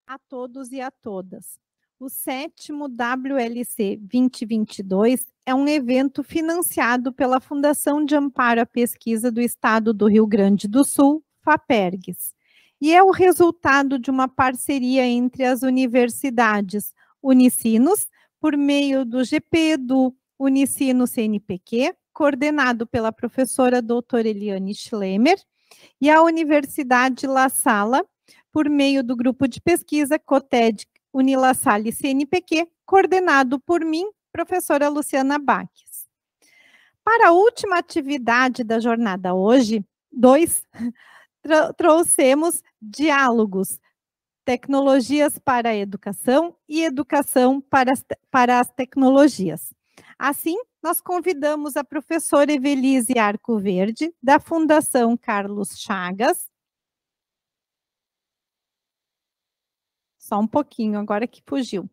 A todos e a todas. O 7º WLC 2022 é um evento financiado pela Fundação de Amparo à Pesquisa do Estado do Rio Grande do Sul, FAPERGS, e é o resultado de uma parceria entre as universidades Unicinos, por meio do GP do Unicino CNPq, coordenado pela professora doutora Eliane Schlemmer, e a Universidade La Salle, por meio do grupo de pesquisa COTED Unilassalle CNPq, coordenado por mim, professora Luciana Baques. Para a última atividade da jornada hoje, 2, trouxemos diálogos, tecnologias para a educação e educação para as tecnologias. Assim, nós convidamos a professora Evelise Arcoverde, da Fundação Carlos Chagas. Só um pouquinho, agora que fugiu.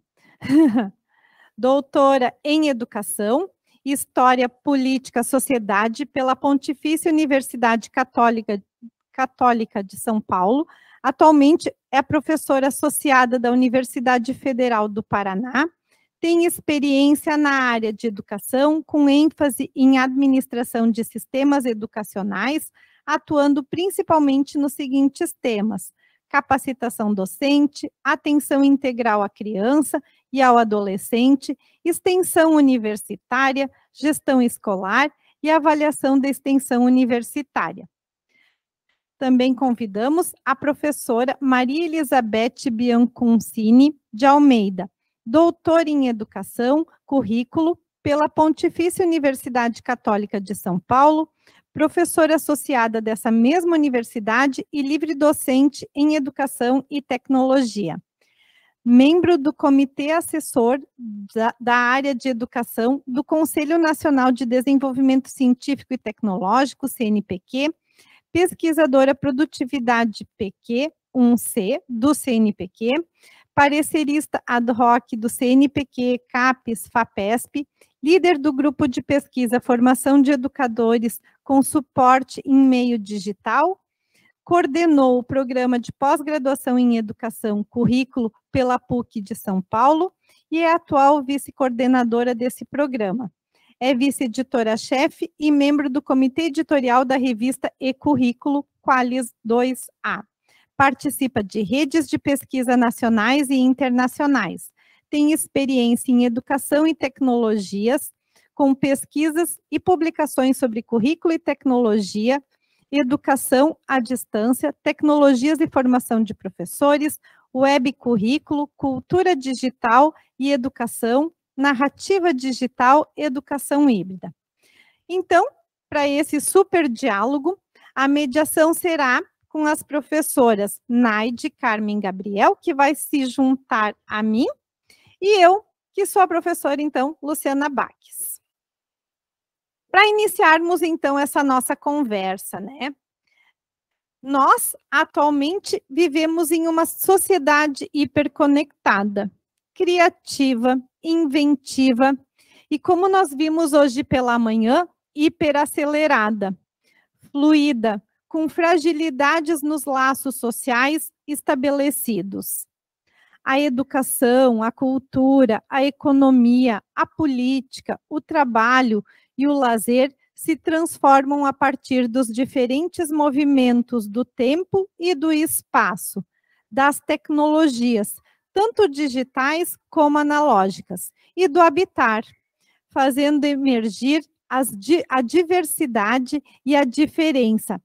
Doutora em Educação, História, Política, Sociedade pela Pontifícia Universidade Católica de São Paulo. Atualmente é professora associada da Universidade Federal do Paraná. Tem experiência na área de educação, com ênfase em administração de sistemas educacionais, atuando principalmente nos seguintes temas: capacitação docente, atenção integral à criança e ao adolescente, extensão universitária, gestão escolar e avaliação da extensão universitária. Também convidamos a professora Maria Elizabeth Bianconcini de Almeida, doutora em Educação, Currículo, pela Pontifícia Universidade Católica de São Paulo, professora associada dessa mesma universidade e livre-docente em Educação e Tecnologia. Membro do Comitê Assessor da área de Educação do Conselho Nacional de Desenvolvimento Científico e Tecnológico, CNPq, pesquisadora Produtividade PQ 1C do CNPq, parecerista ad hoc do CNPq, CAPES, FAPESP, líder do grupo de pesquisa Formação de Educadores com suporte em meio digital, coordenou o programa de pós-graduação em Educação Currículo pela PUC de São Paulo e é atual vice-coordenadora desse programa. É vice-editora-chefe e membro do comitê editorial da revista E-Currículo Qualis 2A. Participa de redes de pesquisa nacionais e internacionais. Tem experiência em educação e tecnologias, com pesquisas e publicações sobre currículo e tecnologia, educação à distância, tecnologias e formação de professores, web currículo, cultura digital e educação, narrativa digital, educação híbrida. Então, para esse super diálogo, a mediação será com as professoras Naide Carmen Gabriel, que vai se juntar a mim, e eu, que sou a professora, então, Luciana Baques. Para iniciarmos, então, essa nossa conversa, né? Nós, atualmente, vivemos em uma sociedade hiperconectada, criativa, inventiva, e como nós vimos hoje pela manhã, hiperacelerada, fluida, com fragilidades nos laços sociais estabelecidos. A educação, a cultura, a economia, a política, o trabalho e o lazer se transformam a partir dos diferentes movimentos do tempo e do espaço, das tecnologias, tanto digitais como analógicas, e do habitar, fazendo emergir a diversidade e a diferença,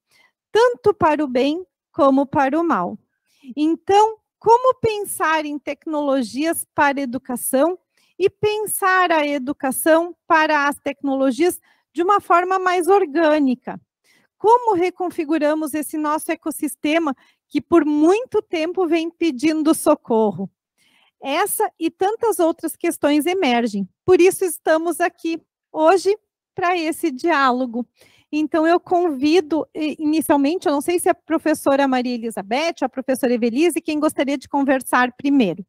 tanto para o bem como para o mal. Então, como pensar em tecnologias para a educação e pensar a educação para as tecnologias de uma forma mais orgânica. Como reconfiguramos esse nosso ecossistema que por muito tempo vem pedindo socorro? Essa e tantas outras questões emergem. Por isso estamos aqui hoje para esse diálogo. Então, eu convido, inicialmente, eu não sei se a professora Maria Elizabeth ou a professora Evelise, quem gostaria de conversar primeiro.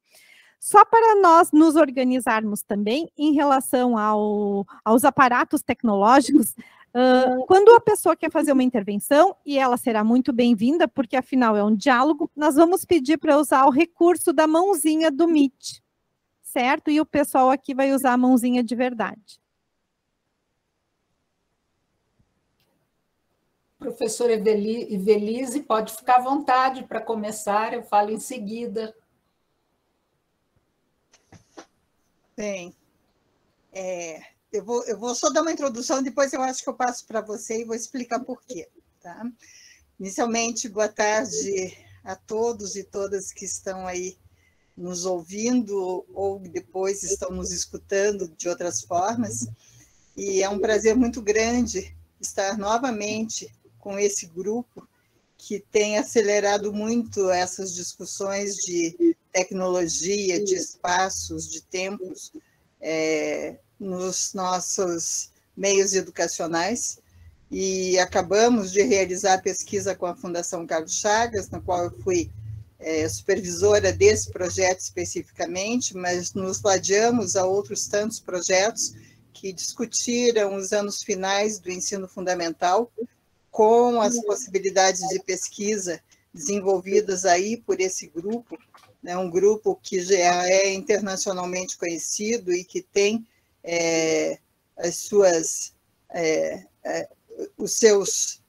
Só para nós nos organizarmos também em relação aos aparatos tecnológicos, quando a pessoa quer fazer uma intervenção, e ela será muito bem-vinda, porque afinal é um diálogo, nós vamos pedir para usar o recurso da mãozinha do Meet, certo? E o pessoal aqui vai usar a mãozinha de verdade. Professora Evelise, pode ficar à vontade para começar, eu falo em seguida. Bem, eu vou só dar uma introdução, depois eu acho que eu passo para você e vou explicar por quê. Tá? Inicialmente, boa tarde a todos e todas que estão aí nos ouvindo ou depois estão nos escutando de outras formas. E é um prazer muito grande estar novamente com esse grupo que tem acelerado muito essas discussões de tecnologia, de espaços, de tempos, nos nossos meios educacionais. E acabamos de realizar pesquisa com a Fundação Carlos Chagas, na qual eu fui supervisora desse projeto especificamente, mas nos ladeamos a outros tantos projetos que discutiram os anos finais do ensino fundamental com as possibilidades de pesquisa desenvolvidas aí por esse grupo, né, um grupo que já é internacionalmente conhecido e que tem os seus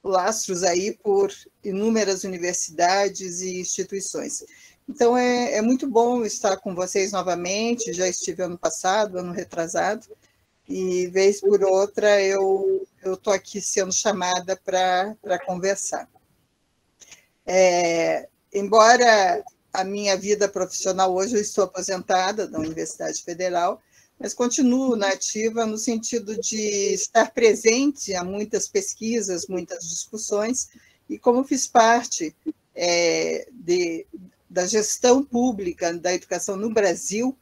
lastros aí por inúmeras universidades e instituições. Então, é muito bom estar com vocês novamente, já estive ano passado, ano retrasado, e vez por outra eu estou aqui sendo chamada para conversar. Embora a minha vida profissional, hoje eu estou aposentada da Universidade Federal, mas continuo na ativa no sentido de estar presente a muitas pesquisas, muitas discussões, e como fiz parte da gestão pública da educação no Brasil,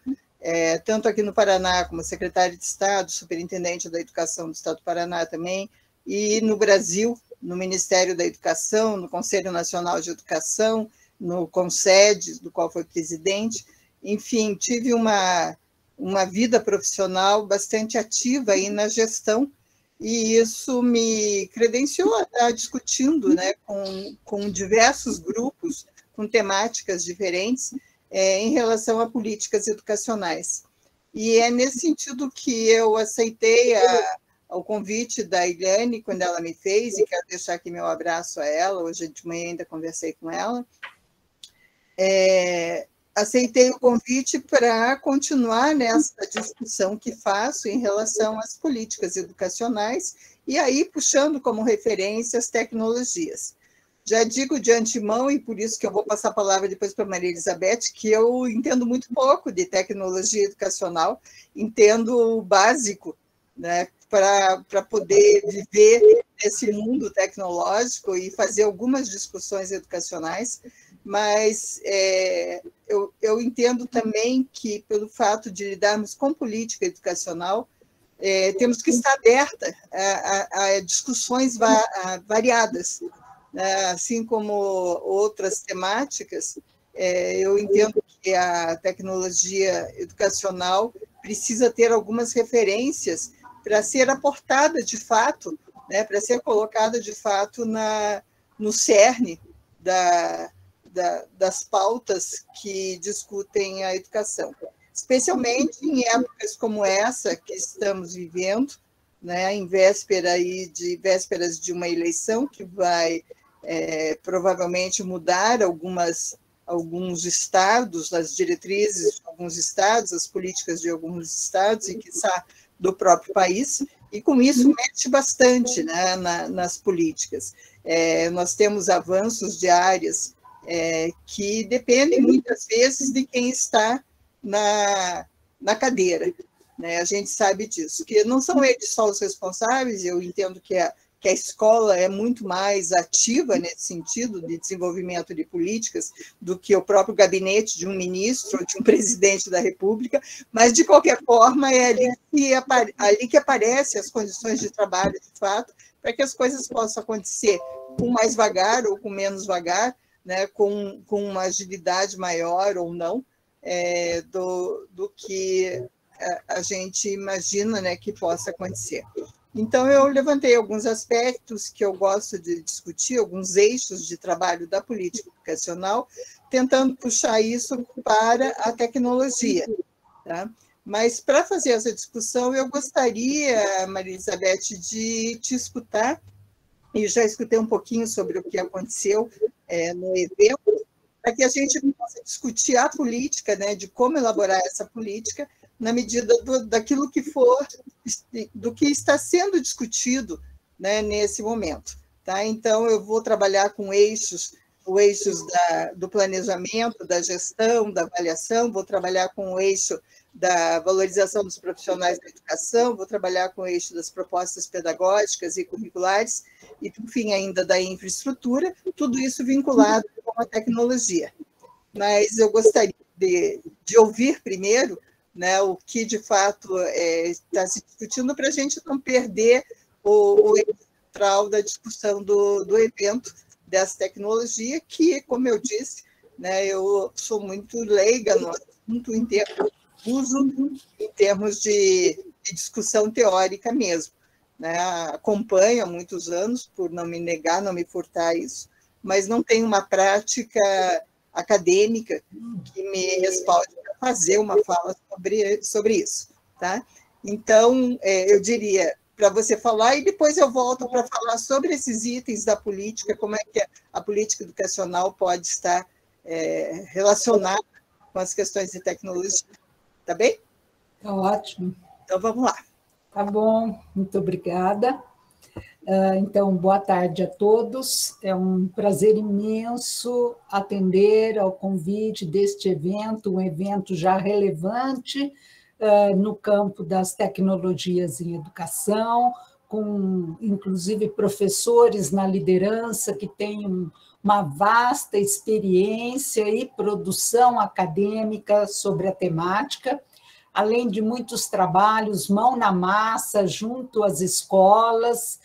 tanto aqui no Paraná, como secretário de Estado, superintendente da Educação do Estado do Paraná também, e no Brasil, no Ministério da Educação, no Conselho Nacional de Educação, no CONSED, do qual fui presidente. Enfim, tive uma vida profissional bastante ativa aí na gestão, e isso me credenciou a estar discutindo, né, com diversos grupos, com temáticas diferentes, em relação a políticas educacionais. E é nesse sentido que eu aceitei o convite da Eliane, quando ela me fez, e quero deixar aqui meu abraço a ela, hoje de manhã ainda conversei com ela. Aceitei o convite para continuar nessa discussão que faço em relação às políticas educacionais, e aí puxando como referência as tecnologias. Já digo de antemão, e por isso que eu vou passar a palavra depois para a Maria Elizabeth, que eu entendo muito pouco de tecnologia educacional, entendo o básico, né, para poder viver esse mundo tecnológico e fazer algumas discussões educacionais, mas eu entendo também que, pelo fato de lidarmos com política educacional, temos que estar aberta a discussões variadas, assim como outras temáticas. Eu entendo que a tecnologia educacional precisa ter algumas referências para ser aportada de fato, né, para ser colocada de fato no cerne das pautas que discutem a educação, especialmente em épocas como essa que estamos vivendo, né, em vésperas de uma eleição que vai provavelmente mudar alguns estados, as diretrizes de alguns estados, as políticas de alguns estados e, quiçá, do próprio país, e com isso mexe bastante, né, nas políticas. Nós temos avanços de áreas que dependem muitas vezes de quem está na cadeira. né? A gente sabe disso, que não são eles só os responsáveis, eu entendo que a escola é muito mais ativa nesse sentido de desenvolvimento de políticas do que o próprio gabinete de um ministro ou de um presidente da República, mas, de qualquer forma, é ali que aparecem as condições de trabalho, de fato, para que as coisas possam acontecer com mais vagar ou com menos vagar, né, com uma agilidade maior ou não, do que a gente imagina, né, que possa acontecer. Então, eu levantei alguns aspectos que eu gosto de discutir, alguns eixos de trabalho da política educacional, tentando puxar isso para a tecnologia. Tá? Mas, para fazer essa discussão, eu gostaria, Maria Elizabeth, de te escutar, e já escutei um pouquinho sobre o que aconteceu no evento, para que a gente possa discutir a política, né, de como elaborar essa política, na medida daquilo que for, do que está sendo discutido, né, nesse momento. Tá? Então, eu vou trabalhar com eixos do planejamento, da gestão, da avaliação, vou trabalhar com o eixo da valorização dos profissionais da educação, vou trabalhar com o eixo das propostas pedagógicas e curriculares, e, por fim, ainda da infraestrutura, tudo isso vinculado com a tecnologia. Mas eu gostaria de ouvir primeiro, né, o que, de fato, está se discutindo, para a gente não perder o central da discussão do evento, dessa tecnologia, que, como eu disse, né, eu sou muito leiga no assunto em termos de discussão teórica mesmo. Né? Acompanho há muitos anos, por não me negar, não me furtar isso, mas não tenho uma prática acadêmica que me respalde para fazer uma fala sobre isso. Tá? Então, eu diria, para você falar, e depois eu volto para falar sobre esses itens da política, como é que a política educacional pode estar relacionada com as questões de tecnologia. Tá bem? Tá ótimo. Então, vamos lá. Tá bom, muito obrigada. Então, boa tarde a todos. É um prazer imenso atender ao convite deste evento, um evento já relevante no campo das tecnologias em educação, com, inclusive, professores na liderança que têm uma vasta experiência e produção acadêmica sobre a temática, além de muitos trabalhos mão na massa junto às escolas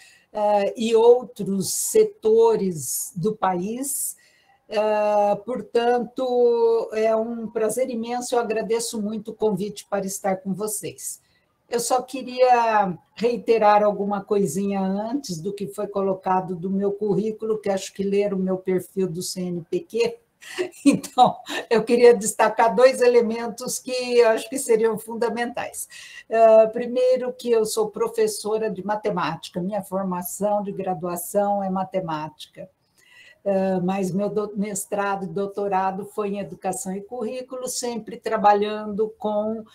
e outros setores do país. Portanto, é um prazer imenso, eu agradeço muito o convite para estar com vocês. Eu só queria reiterar alguma coisinha antes do que foi colocado do meu currículo, que acho que leram o meu perfil do CNPq. Então, eu queria destacar 2 elementos que eu acho que seriam fundamentais. Primeiro, que eu sou professora de matemática, minha formação de graduação é matemática, mas meu mestrado e doutorado foi em educação e currículo, sempre trabalhando com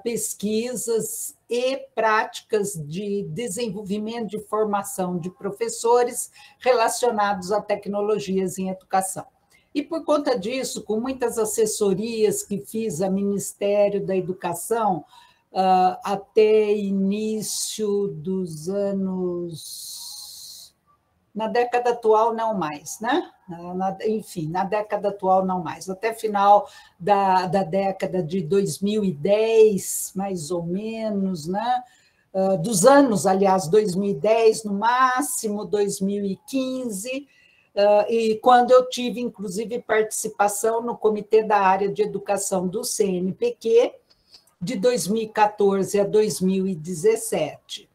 pesquisas e práticas de desenvolvimento de formação de professores relacionados a tecnologias em educação. E, por conta disso, com muitas assessorias que fiz a Ministério da Educação, até início dos anos... Na década atual, não mais, né? Enfim, na década atual, não mais. Até final da década de 2010, mais ou menos, né? Dos anos, aliás, 2010, no máximo 2015... e quando eu tive, inclusive, participação no Comitê da Área de Educação do CNPq, de 2014 a 2017.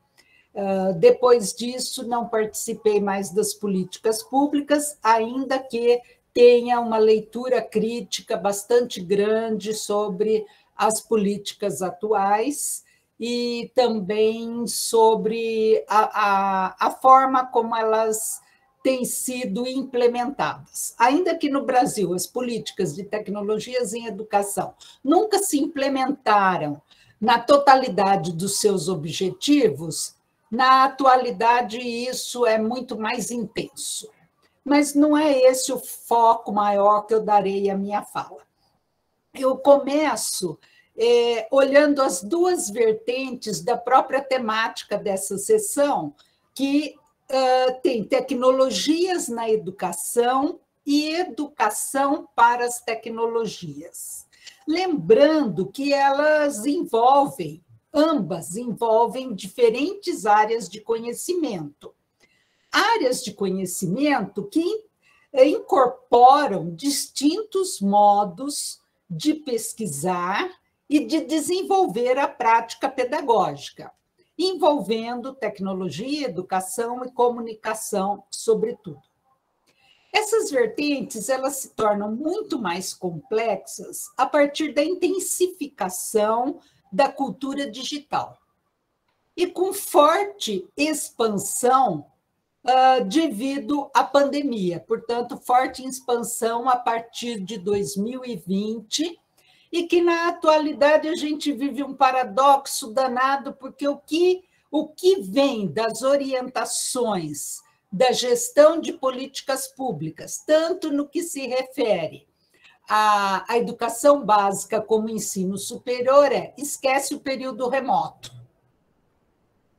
Depois disso, não participei mais das políticas públicas, ainda que tenha uma leitura crítica bastante grande sobre as políticas atuais e também sobre a forma como elas têm sido implementadas. Ainda que no Brasil as políticas de tecnologias em educação nunca se implementaram na totalidade dos seus objetivos, na atualidade isso é muito mais intenso. Mas não é esse o foco maior que eu darei à minha fala. Eu começo olhando as duas vertentes da própria temática dessa sessão, que tem tecnologias na educação e educação para as tecnologias. Lembrando que ambas envolvem diferentes áreas de conhecimento. Áreas de conhecimento que incorporam distintos modos de pesquisar e de desenvolver a prática pedagógica, envolvendo tecnologia, educação e comunicação, sobretudo. Essas vertentes elas se tornam muito mais complexas a partir da intensificação da cultura digital e com forte expansão devido à pandemia, portanto, forte expansão a partir de 2020, e que na atualidade a gente vive um paradoxo danado, porque o que vem das orientações da gestão de políticas públicas, tanto no que se refere à educação básica como ensino superior, esquece o período remoto.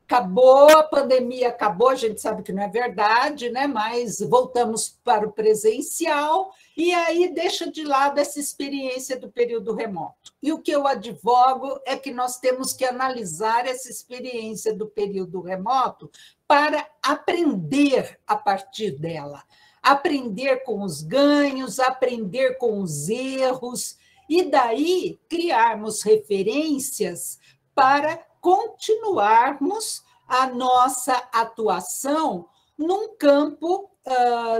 Acabou, a pandemia acabou, a gente sabe que não é verdade, né? Mas voltamos para o presencial e aí deixa de lado essa experiência do período remoto. E o que eu advogo é que nós temos que analisar essa experiência do período remoto para aprender a partir dela, aprender com os ganhos, aprender com os erros, e daí criarmos referências para continuarmos a nossa atuação num campo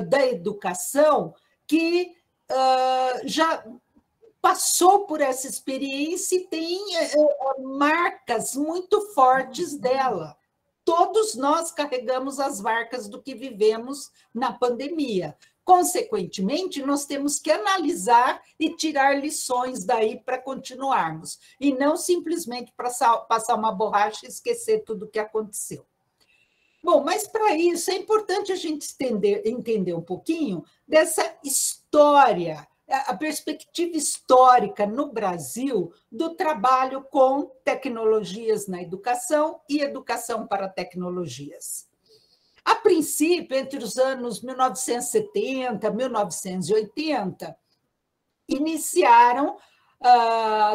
da educação que já passou por essa experiência e tem marcas muito fortes dela. Todos nós carregamos as marcas do que vivemos na pandemia. Consequentemente, nós temos que analisar e tirar lições daí para continuarmos, e não simplesmente passar uma borracha e esquecer tudo o que aconteceu. Bom, mas para isso é importante a gente entender um pouquinho dessa história, a perspectiva histórica no Brasil do trabalho com tecnologias na educação e educação para tecnologias. A princípio, entre os anos 1970 e 1980,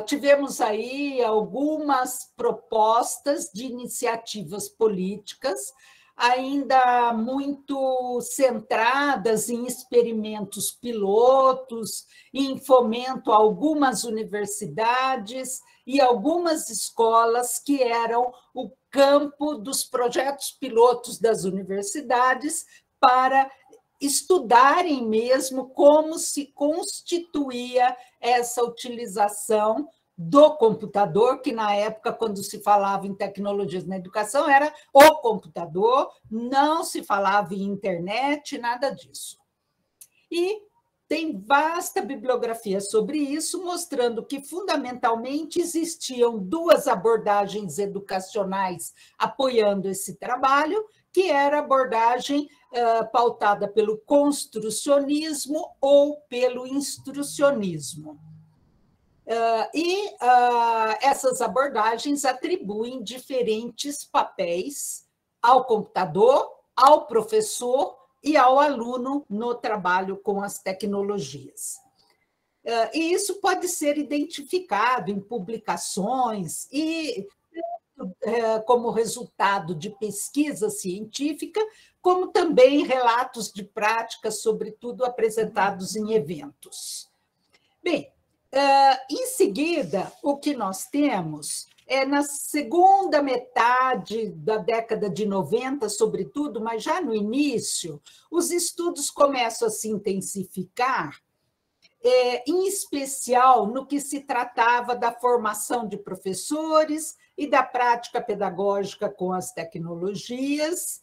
tivemos aí algumas propostas de iniciativas políticas, ainda muito centradas em experimentos pilotos, em fomento a algumas universidades e algumas escolas que eram o campo dos projetos pilotos das universidades para estudarem mesmo como se constituía essa utilização do computador, que na época, quando se falava em tecnologias na educação, era o computador, não se falava em internet, nada disso. E tem vasta bibliografia sobre isso, mostrando que, fundamentalmente, existiam duas abordagens educacionais apoiando esse trabalho, que era a abordagem pautada pelo construcionismo ou pelo instrucionismo. Essas abordagens atribuem diferentes papéis ao computador, ao professor e ao aluno no trabalho com as tecnologias. E isso pode ser identificado em publicações e como resultado de pesquisa científica, como também relatos de prática, sobretudo apresentados em eventos. Bem, em seguida, o que nós temos na segunda metade da década de 90, sobretudo, mas já no início, os estudos começam a se intensificar, em especial no que se tratava da formação de professores e da prática pedagógica com as tecnologias,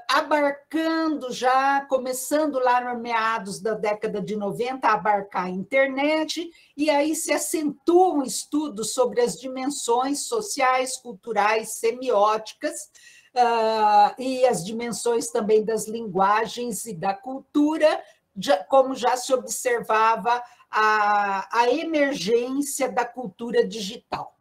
abarcando já, começando lá no meados da década de 90, a abarcar a internet, e aí se acentua um estudo sobre as dimensões sociais, culturais, semióticas, e as dimensões também das linguagens e da cultura, como já se observava a emergência da cultura digital.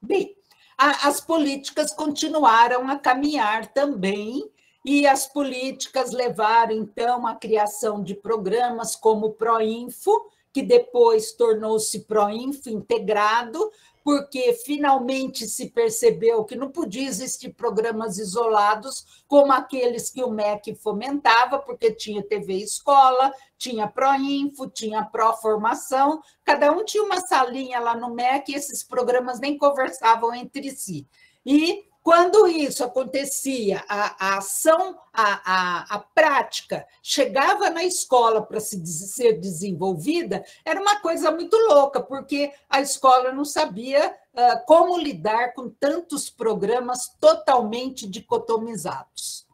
Bem, as políticas continuaram a caminhar também, e as políticas levaram, então, à criação de programas como o Proinfo, que depois tornou-se Proinfo integrado, porque finalmente se percebeu que não podia existir programas isolados como aqueles que o MEC fomentava, porque tinha TV Escola, tinha Proinfo, tinha Proformação, cada um tinha uma salinha lá no MEC e esses programas nem conversavam entre si. E quando isso acontecia, a ação, a prática chegava na escola para ser desenvolvida, era uma coisa muito louca, porque a escola não sabia como lidar com tantos programas totalmente dicotomizados.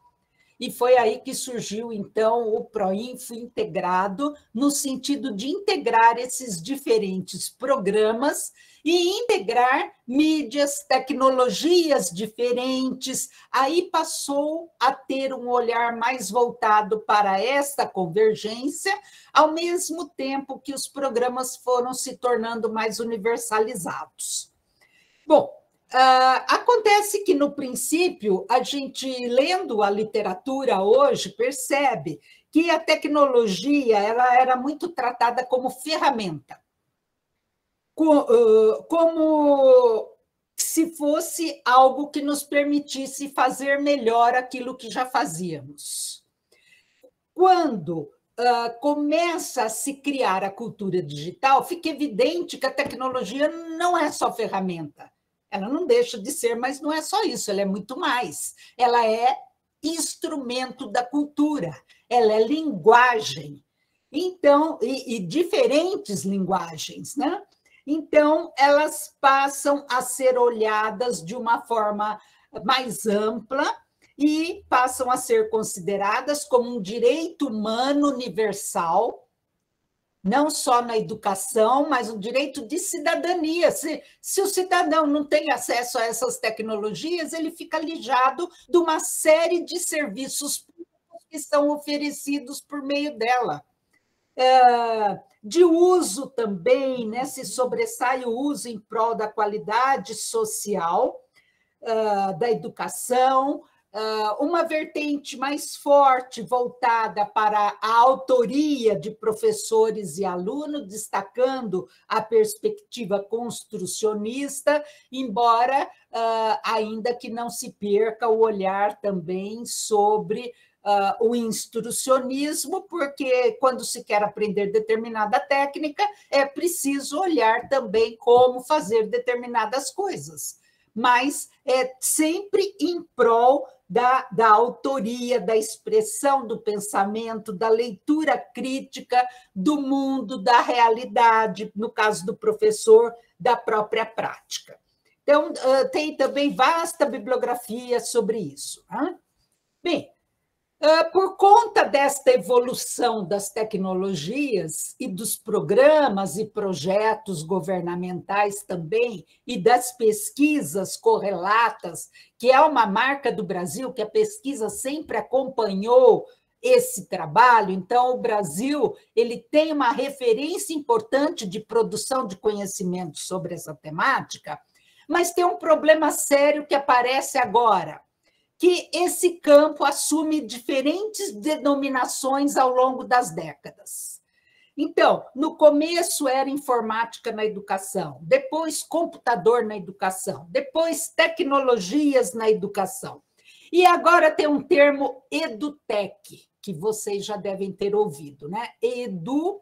E foi aí que surgiu, então, o Proinfo integrado, no sentido de integrar esses diferentes programas e integrar mídias, tecnologias diferentes. Aí passou a ter um olhar mais voltado para esta convergência, ao mesmo tempo que os programas foram se tornando mais universalizados. Bom, acontece que, no princípio, a gente, lendo a literatura hoje, percebe que a tecnologia ela era muito tratada como ferramenta, como se fosse algo que nos permitisse fazer melhor aquilo que já fazíamos. Quando começa a se criar a cultura digital, fica evidente que a tecnologia não é só ferramenta. Ela não deixa de ser, mas não é só isso, ela é muito mais. Ela é instrumento da cultura, ela é linguagem. Então, e diferentes linguagens, né? Então, elas passam a ser olhadas de uma forma mais ampla e passam a ser consideradas como um direito humano universal, não só na educação, mas um direito de cidadania. Se o cidadão não tem acesso a essas tecnologias, ele fica alijado de uma série de serviços públicos que são oferecidos por meio dela. De uso também, né? Se sobressai o uso em prol da qualidade social da educação, uma vertente mais forte voltada para a autoria de professores e alunos, destacando a perspectiva construcionista, embora ainda que não se perca o olhar também sobre o instrucionismo, porque quando se quer aprender determinada técnica, é preciso olhar também como fazer determinadas coisas, mas é sempre em prol da autoria, da expressão do pensamento, da leitura crítica do mundo, da realidade, no caso do professor, da própria prática. Então, tem também vasta bibliografia sobre isso. Bem, por conta desta evolução das tecnologias e dos programas e projetos governamentais também, e das pesquisas correlatas, que é uma marca do Brasil, que a pesquisa sempre acompanhou esse trabalho. Então, o Brasil ele tem uma referência importante de produção de conhecimento sobre essa temática, mas tem um problema sério que aparece agora, que esse campo assume diferentes denominações ao longo das décadas. Então, no começo era informática na educação, depois computador na educação, depois tecnologias na educação. E agora tem um termo EduTech, que vocês já devem ter ouvido, né? EduTech.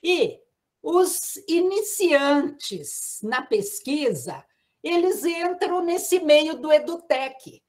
E os iniciantes na pesquisa, eles entram nesse meio do EduTech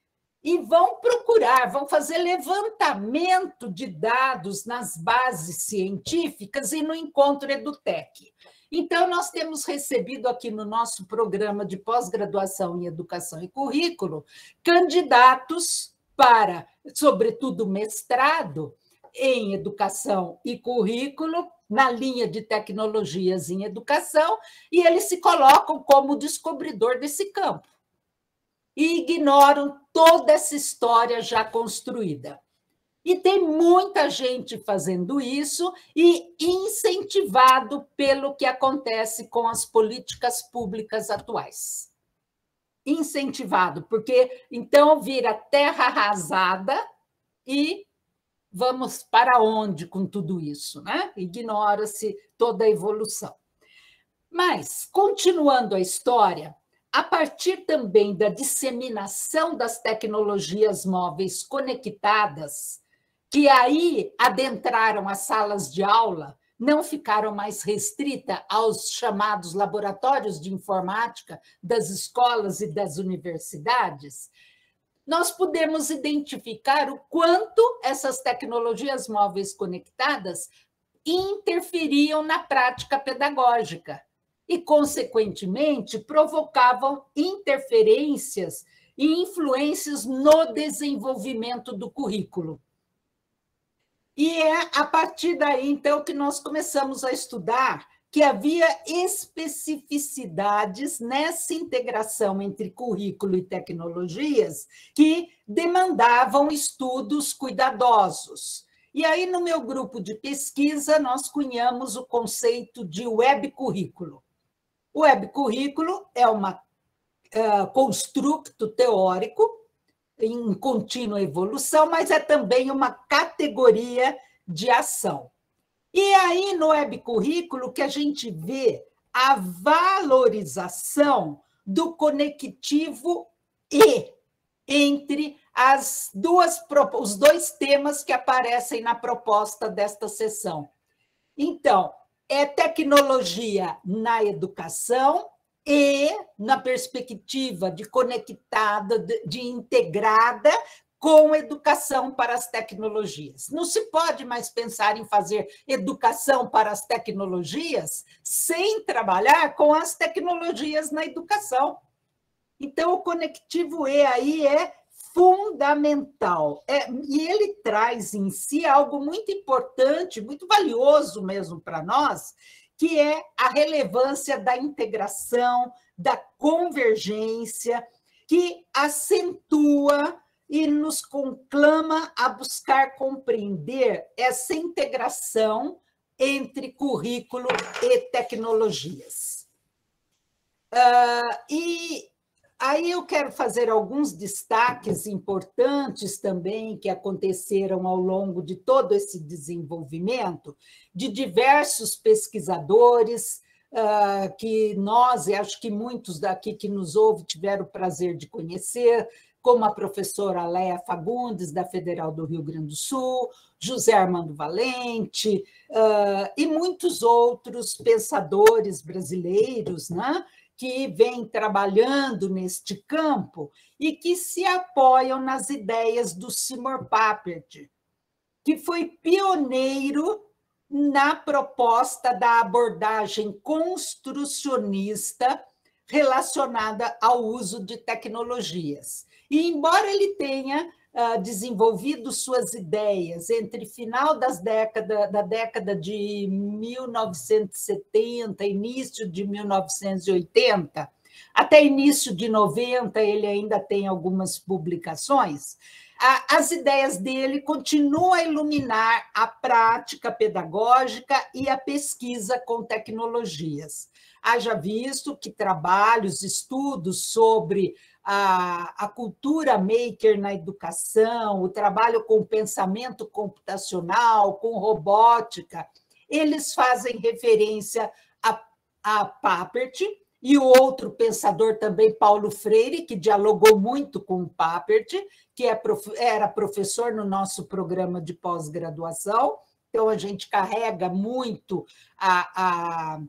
e vão procurar, vão fazer levantamento de dados nas bases científicas e no encontro EduTech. Então, nós temos recebido aqui no nosso programa de pós-graduação em Educação e Currículo candidatos para, sobretudo, mestrado em Educação e Currículo, na linha de tecnologias em educação, e eles se colocam como descobridor desse campo e ignoram toda essa história já construída. E tem muita gente fazendo isso e incentivado pelo que acontece com as políticas públicas atuais. Incentivado, porque então vira terra arrasada e vamos para onde com tudo isso, né? Ignora-se toda a evolução. Mas, continuando a história, a partir também da disseminação das tecnologias móveis conectadas, que aí adentraram as salas de aula, não ficaram mais restritas aos chamados laboratórios de informática das escolas e das universidades, nós podemos identificar o quanto essas tecnologias móveis conectadas interferiam na prática pedagógica e, consequentemente, provocavam interferências e influências no desenvolvimento do currículo. E é a partir daí, então, que nós começamos a estudar que havia especificidades nessa integração entre currículo e tecnologias que demandavam estudos cuidadosos. E aí, no meu grupo de pesquisa, nós cunhamos o conceito de webcurrículo. O webcurrículo é um construto teórico em contínua evolução, mas é também uma categoria de ação. E aí, no webcurrículo, que a gente vê a valorização do conectivo E entre os dois temas que aparecem na proposta desta sessão. Então, é tecnologia na educação e na perspectiva de conectada, de integrada com educação para as tecnologias. Não se pode mais pensar em fazer educação para as tecnologias sem trabalhar com as tecnologias na educação. Então, o conectivo E aí é fundamental. E ele traz em si algo muito importante, muito valioso mesmo para nós, que é a relevância da integração, da convergência, que acentua e nos conclama a buscar compreender essa integração entre currículo e tecnologias. E aí eu quero fazer alguns destaques importantes também que aconteceram ao longo de todo esse desenvolvimento, de diversos pesquisadores, que nós, e acho que muitos daqui que nos ouvem tiveram o prazer de conhecer, como a professora Léa Fagundes, da Federal do Rio Grande do Sul, José Armando Valente, e muitos outros pensadores brasileiros, né, que vêm trabalhando neste campo e que se apoiam nas ideias do Seymour Papert, que foi pioneiro na proposta da abordagem construcionista relacionada ao uso de tecnologias. E, embora ele tenha desenvolvido suas ideias entre final da década de 1970, início de 1980, até início de 90, ele ainda tem algumas publicações, as ideias dele continuam a iluminar a prática pedagógica e a pesquisa com tecnologias. Haja visto que trabalhos, estudos sobre a cultura maker na educação, o trabalho com pensamento computacional, com robótica, eles fazem referência a Papert e o outro pensador também, Paulo Freire, que dialogou muito com o Papert, que era professor no nosso programa de pós-graduação. Então, a gente carrega muito a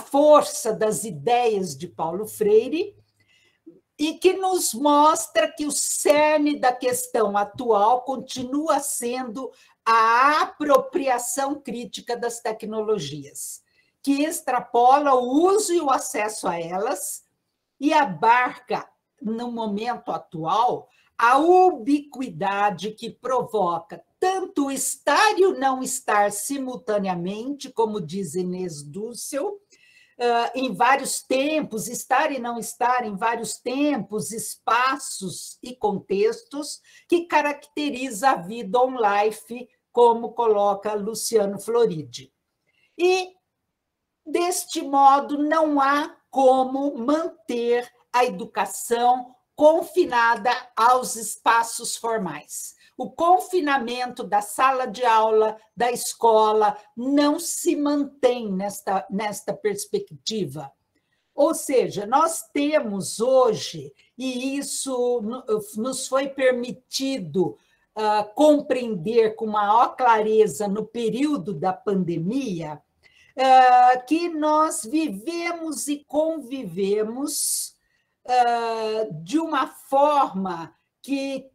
força das ideias de Paulo Freire, e que nos mostra que o cerne da questão atual continua sendo a apropriação crítica das tecnologias, que extrapola o uso e o acesso a elas e abarca, no momento atual, a ubiquidade que provoca tanto o estar e o não estar simultaneamente, como diz Inês Dussel, em vários tempos, estar e não estar em vários tempos, espaços e contextos que caracteriza a vida on-life, como coloca Luciano Floridi. E, deste modo, não há como manter a educação confinada aos espaços formais. O confinamento da sala de aula, da escola, não se mantém nesta perspectiva. Ou seja, nós temos hoje, e isso nos foi permitido compreender com maior clareza no período da pandemia, que nós vivemos e convivemos de uma forma que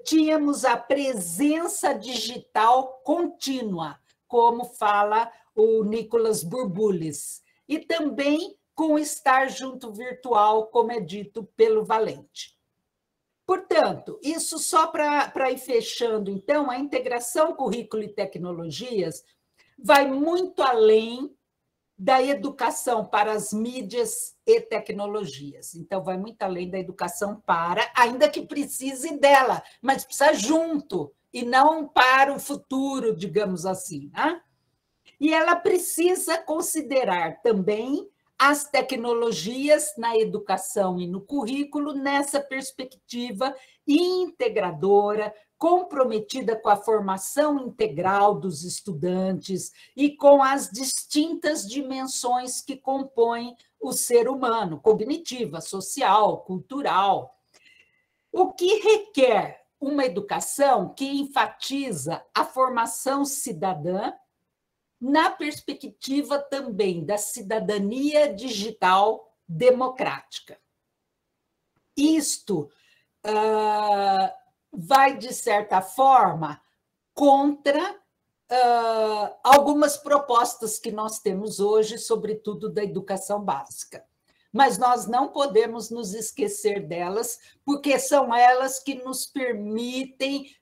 tínhamos a presença digital contínua, como fala o Nicolas Bourboulez, e também com estar junto virtual, como é dito pelo Valente. Portanto, isso só para ir fechando, então, a integração currículo e tecnologias vai muito além da educação para as mídias e tecnologias. Então, vai muito além da educação para, ainda que precise dela, mas precisa junto, e não para o futuro, digamos assim. Né? E ela precisa considerar também as tecnologias na educação e no currículo nessa perspectiva integradora, comprometida com a formação integral dos estudantes e com as distintas dimensões que compõem o ser humano, cognitiva, social, cultural. O que requer uma educação que enfatiza a formação cidadã na perspectiva também da cidadania digital democrática. Isto vai, de certa forma, contra algumas propostas que nós temos hoje, sobretudo da educação básica. Mas nós não podemos nos esquecer delas, porque são elas que nos permitem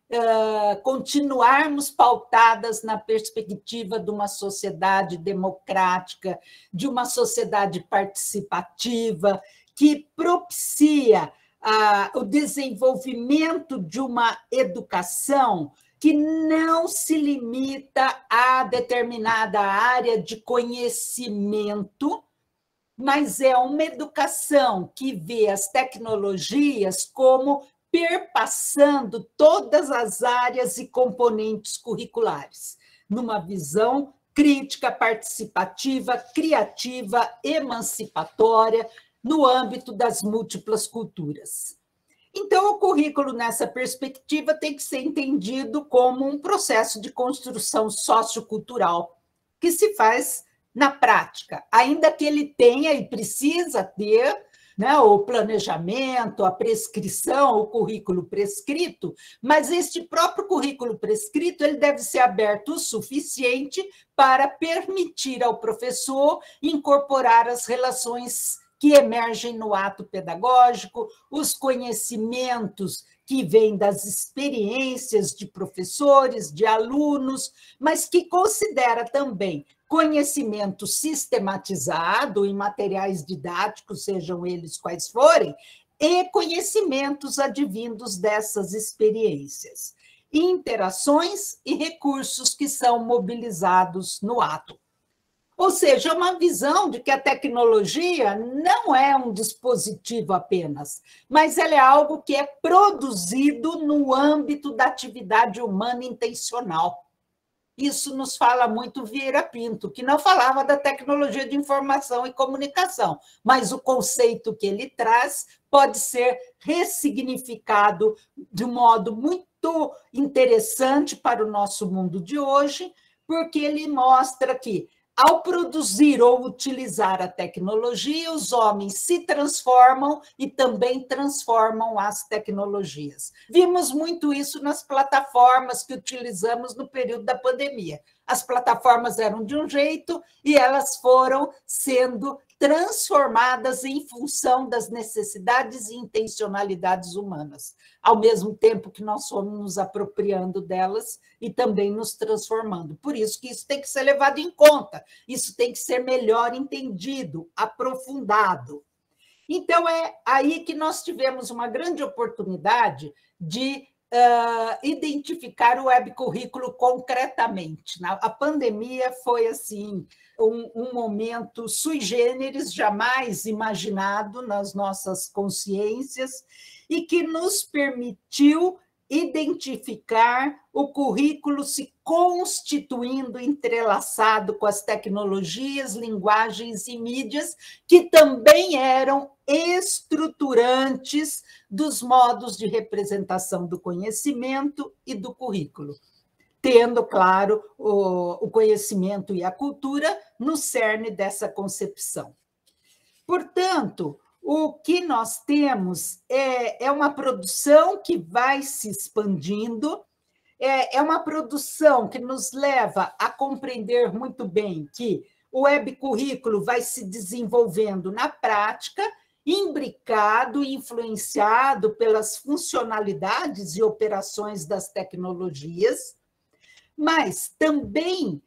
continuarmos pautadas na perspectiva de uma sociedade democrática, de uma sociedade participativa, que propicia o desenvolvimento de uma educação que não se limita a determinada área de conhecimento, mas é uma educação que vê as tecnologias como perpassando todas as áreas e componentes curriculares, numa visão crítica, participativa, criativa, emancipatória, no âmbito das múltiplas culturas. Então, o currículo, nessa perspectiva, tem que ser entendido como um processo de construção sociocultural que se faz na prática, ainda que ele tenha e precisa ter, né, o planejamento, a prescrição, o currículo prescrito, mas este próprio currículo prescrito ele deve ser aberto o suficiente para permitir ao professor incorporar as relações que emergem no ato pedagógico, os conhecimentos que vêm das experiências de professores, de alunos, mas que considera também conhecimento sistematizado em materiais didáticos, sejam eles quais forem, e conhecimentos advindos dessas experiências, interações e recursos que são mobilizados no ato. Ou seja, uma visão de que a tecnologia não é um dispositivo apenas, mas ela é algo que é produzido no âmbito da atividade humana intencional. Isso nos fala muito Vieira Pinto, que não falava da tecnologia de informação e comunicação, mas o conceito que ele traz pode ser ressignificado de um modo muito interessante para o nosso mundo de hoje, porque ele mostra que, ao produzir ou utilizar a tecnologia, os homens se transformam e também transformam as tecnologias. Vimos muito isso nas plataformas que utilizamos no período da pandemia. As plataformas eram de um jeito e elas foram sendo transformadas em função das necessidades e intencionalidades humanas, ao mesmo tempo que nós fomos nos apropriando delas e também nos transformando. Por isso que isso tem que ser levado em conta, isso tem que ser melhor entendido, aprofundado. Então, é aí que nós tivemos uma grande oportunidade de identificar o webcurrículo concretamente. A pandemia foi, assim, um momento sui generis, jamais imaginado nas nossas consciências, e que nos permitiu identificar o currículo se constituindo entrelaçado com as tecnologias, linguagens e mídias, que também eram estruturantes dos modos de representação do conhecimento e do currículo, tendo, claro, o conhecimento e a cultura no cerne dessa concepção. Portanto, o que nós temos é uma produção que vai se expandindo, é uma produção que nos leva a compreender muito bem que o webcurrículo vai se desenvolvendo na prática, imbricado e influenciado pelas funcionalidades e operações das tecnologias, mas também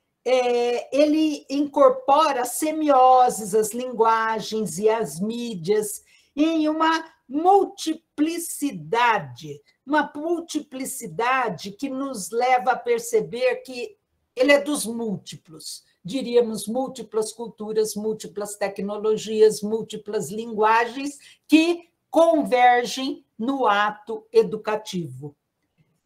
ele incorpora as semioses, as linguagens e as mídias em uma multiplicidade que nos leva a perceber que ele é dos múltiplos, diríamos múltiplas culturas, múltiplas tecnologias, múltiplas linguagens que convergem no ato educativo.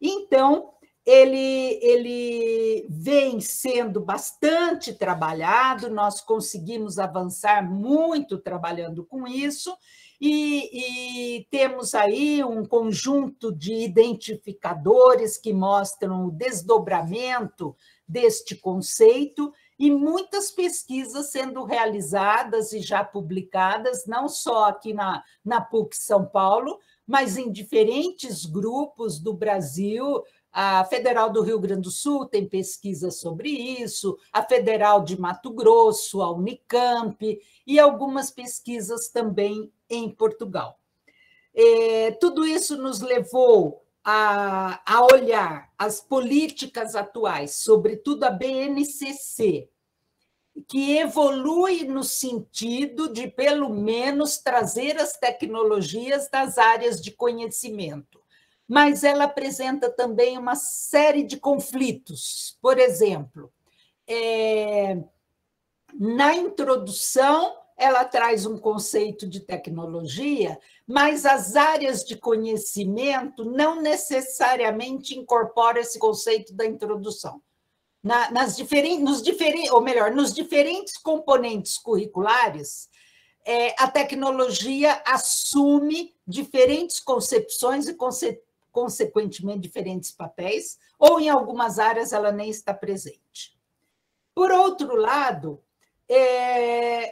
Então, ele vem sendo bastante trabalhado, nós conseguimos avançar muito trabalhando com isso, e temos aí um conjunto de identificadores que mostram o desdobramento deste conceito e muitas pesquisas sendo realizadas e já publicadas, não só aqui na PUC São Paulo, mas em diferentes grupos do Brasil. A Federal do Rio Grande do Sul tem pesquisa sobre isso, a Federal de Mato Grosso, a Unicamp, e algumas pesquisas também em Portugal. Tudo isso nos levou a olhar as políticas atuais, sobretudo a BNCC, que evolui no sentido de, pelo menos, trazer as tecnologias das áreas de conhecimento. Mas ela apresenta também uma série de conflitos. Por exemplo, na introdução, ela traz um conceito de tecnologia, mas as áreas de conhecimento não necessariamente incorporam esse conceito da introdução. Nos diferentes componentes curriculares, a tecnologia assume diferentes concepções e consequentemente, diferentes papéis, ou em algumas áreas ela nem está presente. Por outro lado,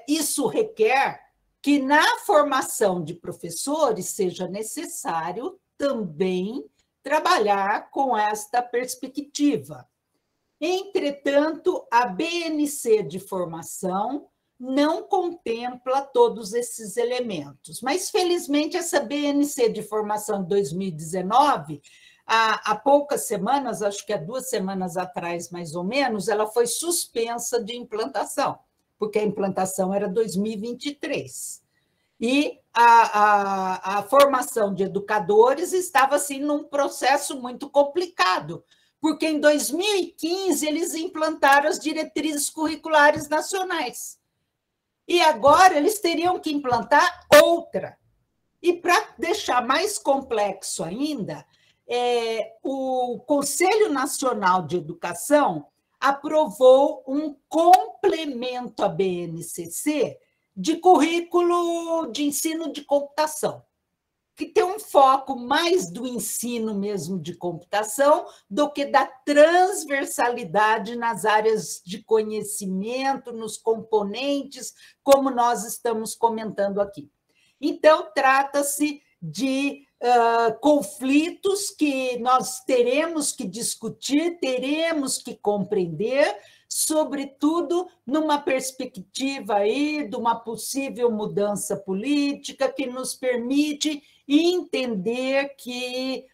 isso requer que na formação de professores seja necessário também trabalhar com esta perspectiva. Entretanto, a BNC de formação não contempla todos esses elementos. Mas, felizmente, essa BNC de formação de 2019, há poucas semanas, acho que há 2 semanas atrás, mais ou menos, ela foi suspensa de implantação, porque a implantação era 2023. E a formação de educadores estava, assim, num processo muito complicado, porque em 2015 eles implantaram as diretrizes curriculares nacionais. E agora eles teriam que implantar outra. E para deixar mais complexo ainda, o Conselho Nacional de Educação aprovou um complemento à BNCC de currículo de ensino de computação, que tem um foco mais do ensino mesmo de computação do que da transversalidade nas áreas de conhecimento, nos componentes, como nós estamos comentando aqui. Então, trata-se de conflitos que nós teremos que discutir, teremos que compreender, sobretudo numa perspectiva aí de uma possível mudança política que nos permite entender que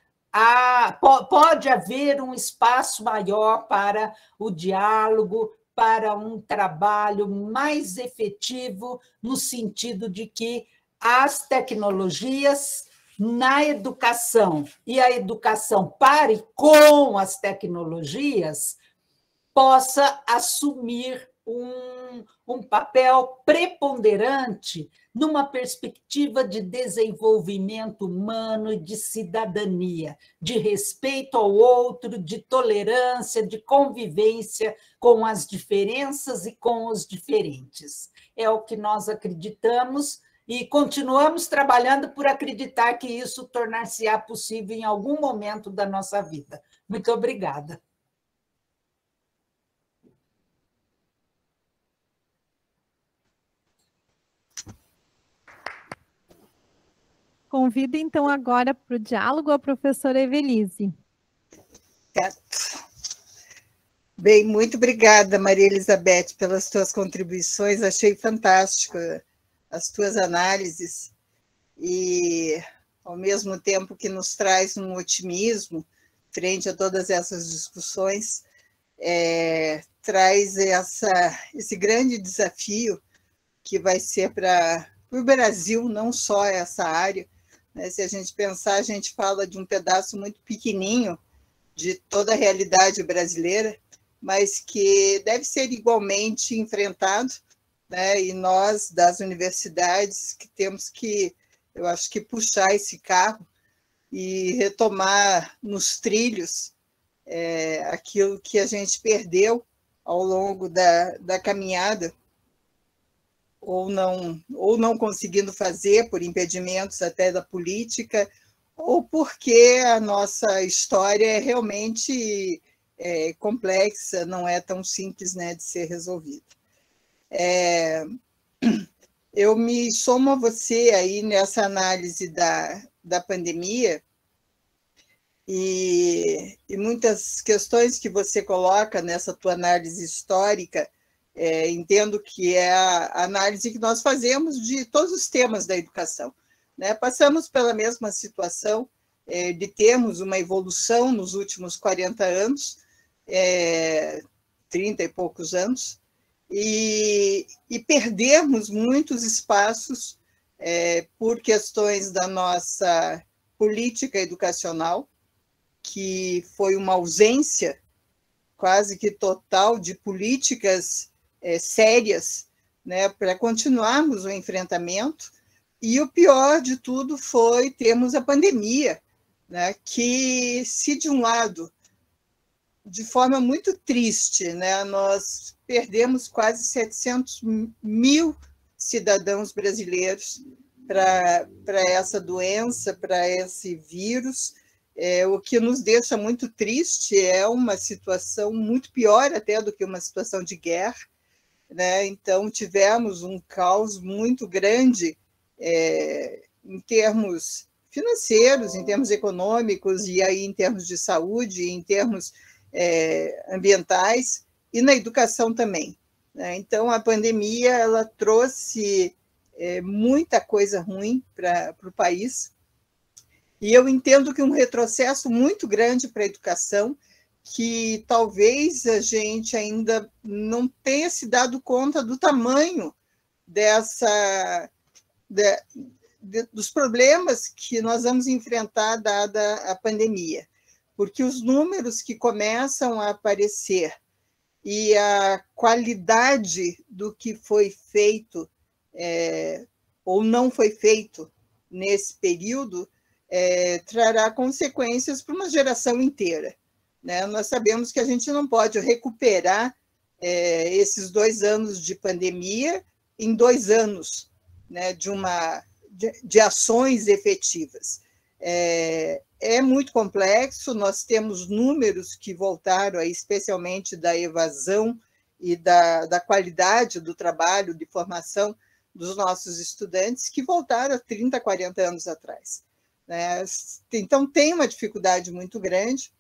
pode haver um espaço maior para o diálogo, para um trabalho mais efetivo, no sentido de que as tecnologias na educação e a educação pare com as tecnologias, possa assumir um papel preponderante numa perspectiva de desenvolvimento humano e de cidadania, de respeito ao outro, de tolerância, de convivência com as diferenças e com os diferentes. É o que nós acreditamos e continuamos trabalhando por acreditar que isso tornar-se-á possível em algum momento da nossa vida. Muito obrigada. Convido, então, agora para o diálogo a professora Evelise. Certo. Bem, muito obrigada, Maria Elizabeth, pelas tuas contribuições. Achei fantástico as tuas análises e, ao mesmo tempo que nos traz um otimismo frente a todas essas discussões, traz esse grande desafio que vai ser para o Brasil, não só essa área, né? Se a gente pensar, a gente fala de um pedaço muito pequenininho de toda a realidade brasileira, mas que deve ser igualmente enfrentado, né? E nós, das universidades, que temos que, eu acho que, puxar esse carro e retomar nos trilhos aquilo que a gente perdeu ao longo da caminhada, ou não conseguindo fazer por impedimentos até da política, ou porque a nossa história é realmente complexa, não é tão simples, né, de ser resolvida. Eu me somo a você aí nessa análise da pandemia e muitas questões que você coloca nessa tua análise histórica. Entendo que é a análise que nós fazemos de todos os temas da educação, né? Passamos pela mesma situação de termos uma evolução nos últimos 40 anos, 30 e poucos anos, e perdermos muitos espaços por questões da nossa política educacional, que foi uma ausência quase que total de políticas sérias, né, para continuarmos o enfrentamento. E o pior de tudo foi termos a pandemia, né, que, se de um lado, de forma muito triste, né, nós perdemos quase 700 mil cidadãos brasileiros para essa doença, para esse vírus. O que nos deixa muito triste é uma situação muito pior até do que uma situação de guerra, né? Então, tivemos um caos muito grande em termos financeiros, em termos econômicos, e aí em termos de saúde, em termos ambientais, e na educação também, né? Então, a pandemia ela trouxe muita coisa ruim para o país, e eu entendo que um retrocesso muito grande para a educação, que talvez a gente ainda não tenha se dado conta do tamanho dos problemas que nós vamos enfrentar dada a pandemia, porque os números que começam a aparecer e a qualidade do que foi feito ou não foi feito nesse período trará consequências para uma geração inteira, né? Nós sabemos que a gente não pode recuperar esses 2 anos de pandemia em 2 anos, né, de ações efetivas. É muito complexo, nós temos números que voltaram, aí, especialmente da evasão e da qualidade do trabalho de formação dos nossos estudantes, que voltaram a 30, 40 anos atrás. né? Então, tem uma dificuldade muito grande.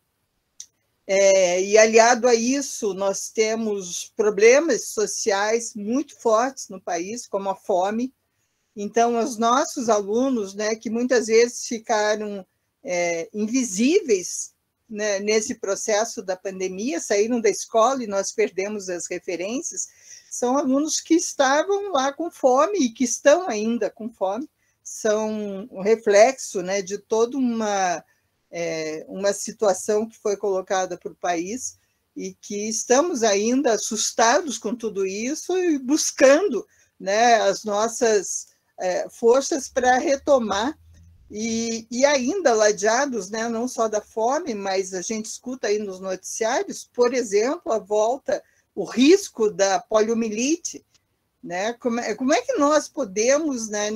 E, aliado a isso, nós temos problemas sociais muito fortes no país, como a fome. Então, os nossos alunos, né, que muitas vezes ficaram invisíveis, né, nesse processo da pandemia, saíram da escola e nós perdemos as referências, são alunos que estavam lá com fome e que estão ainda com fome, são um reflexo, né, de toda uma situação que foi colocada para o país e que estamos ainda assustados com tudo isso e buscando, né, as nossas forças para retomar e ainda ladeados, né, não só da fome, mas a gente escuta aí nos noticiários, por exemplo, a volta, o risco da poliomielite, né? Como é que nós podemos, né,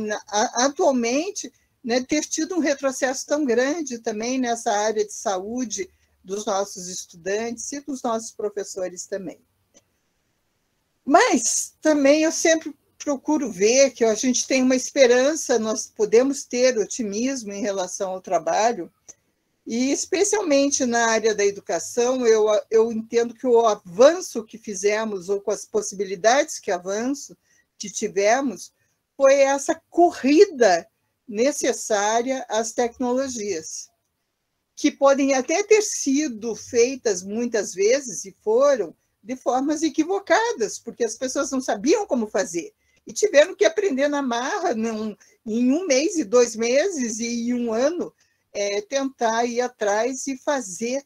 atualmente, né, ter tido um retrocesso tão grande também nessa área de saúde dos nossos estudantes e dos nossos professores também. Mas também eu sempre procuro ver que a gente tem uma esperança, nós podemos ter otimismo em relação ao trabalho, e especialmente na área da educação, eu entendo que o avanço que fizemos, ou com as possibilidades que tivemos, foi essa corrida necessária às tecnologias, que podem até ter sido feitas muitas vezes, e foram, de formas equivocadas, porque as pessoas não sabiam como fazer, e tiveram que aprender na marra, em 1 mês, e 2 meses, e 1 ano, tentar ir atrás e fazer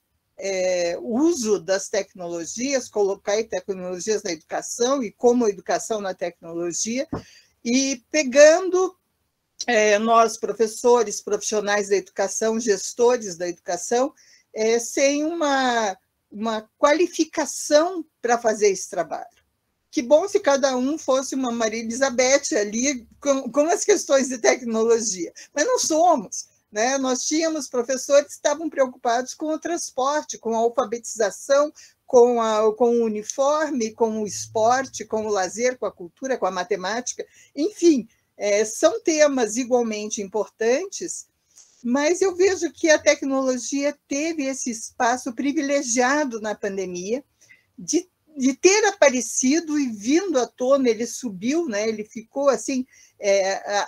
uso das tecnologias, colocar tecnologias na educação, e como educação na tecnologia, e pegando nós, professores, profissionais da educação, gestores da educação, sem uma qualificação para fazer esse trabalho. Que bom se cada um fosse uma Maria Elizabeth ali com as questões de tecnologia, mas não somos, né? Nós tínhamos professores que estavam preocupados com o transporte, com a alfabetização, com o uniforme, com o esporte, com o lazer, com a cultura, com a matemática, enfim, são temas igualmente importantes, mas eu vejo que a tecnologia teve esse espaço privilegiado na pandemia de ter aparecido e vindo à tona, ele subiu, né? Ele ficou assim,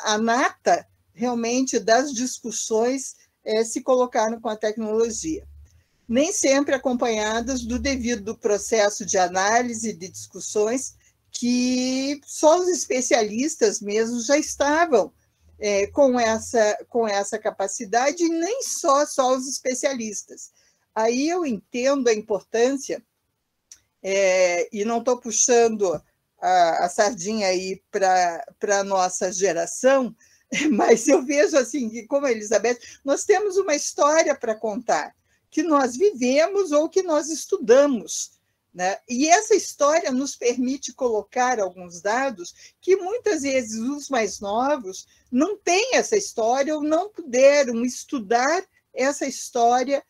a nata realmente das discussões se colocaram com a tecnologia, nem sempre acompanhadas do devido processo de análise, de discussões, que só os especialistas mesmo já estavam com essa capacidade, e nem só os especialistas. Aí eu entendo a importância, e não estou puxando a sardinha aí para a nossa geração, mas eu vejo assim que, como a Elizabeth, nós temos uma história para contar, que nós vivemos ou que nós estudamos, né? E essa história nos permite colocar alguns dados que muitas vezes os mais novos não têm essa história ou não puderam estudar essa história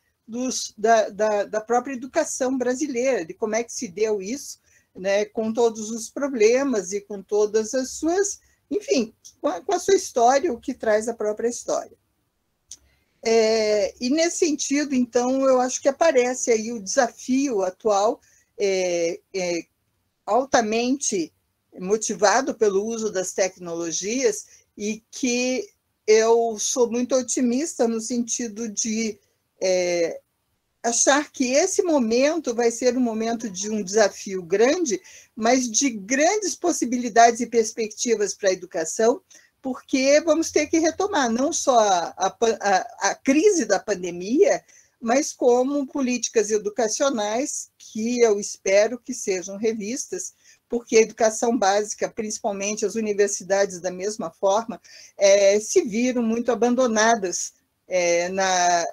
da própria educação brasileira, de como é que se deu isso, né, com todos os problemas e com todas as suas, enfim, com a sua história, o que traz a própria história. E nesse sentido, então, eu acho que aparece aí o desafio atual, altamente motivado pelo uso das tecnologias, e que eu sou muito otimista no sentido de achar que esse momento vai ser um momento de um desafio grande, mas de grandes possibilidades e perspectivas para a educação, porque vamos ter que retomar não só a crise da pandemia, mas como políticas educacionais que eu espero que sejam revistas, porque a educação básica, principalmente as universidades da mesma forma, se viram muito abandonadas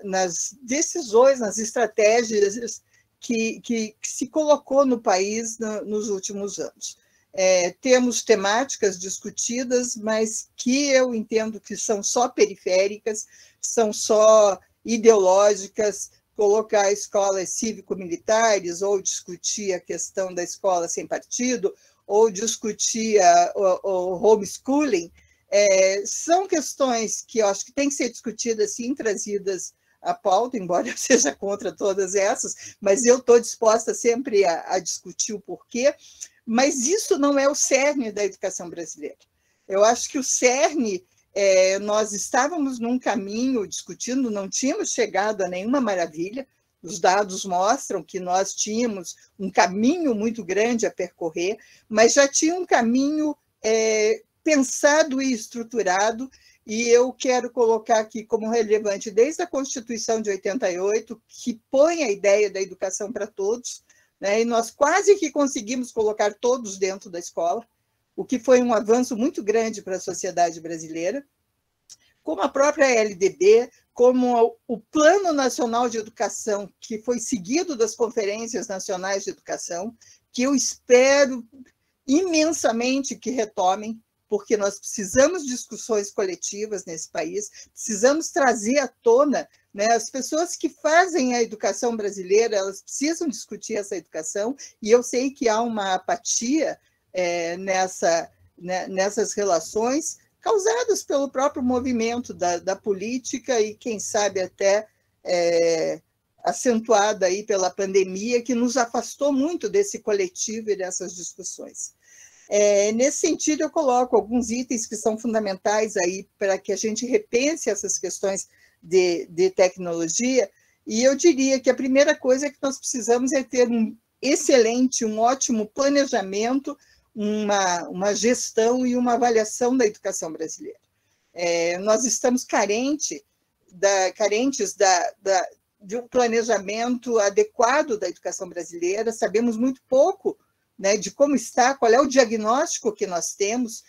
nas decisões, nas estratégias que se colocou no país nos últimos anos. Temos temáticas discutidas, mas que eu entendo que são só periféricas, são só ideológicas, colocar escolas cívico-militares, ou discutir a questão da escola sem partido, ou discutir o homeschooling, São questões que eu acho que têm que ser discutidas, sim, trazidas à pauta, embora eu seja contra todas essas, mas eu estou disposta sempre a discutir o porquê, mas isso não é o cerne da educação brasileira. Eu acho que o cerne, nós estávamos num caminho discutindo, não tínhamos chegado a nenhuma maravilha, os dados mostram que nós tínhamos um caminho muito grande a percorrer, mas já tinha um caminho pensado e estruturado, e eu quero colocar aqui como relevante, desde a Constituição de 88, que põe a ideia da educação para todos, né? E nós quase que conseguimos colocar todos dentro da escola, o que foi um avanço muito grande para a sociedade brasileira, como a própria LDB, como o Plano Nacional de Educação, que foi seguido das Conferências Nacionais de Educação, que eu espero imensamente que retomem, porque nós precisamos de discussões coletivas nesse país, precisamos trazer à tona, né, as pessoas que fazem a educação brasileira, elas precisam discutir essa educação, e eu sei que há uma apatia nessas relações, causadas pelo próprio movimento da política e, quem sabe, até acentuada aí pela pandemia, que nos afastou muito desse coletivo e dessas discussões. Nesse sentido, eu coloco alguns itens que são fundamentais aí para que a gente repense essas questões de tecnologia, e eu diria que a primeira coisa que nós precisamos é ter um excelente, um ótimo planejamento, uma gestão e uma avaliação da educação brasileira. Nós estamos carentes de um planejamento adequado da educação brasileira, sabemos muito pouco, né, de como está, qual é o diagnóstico que nós temos.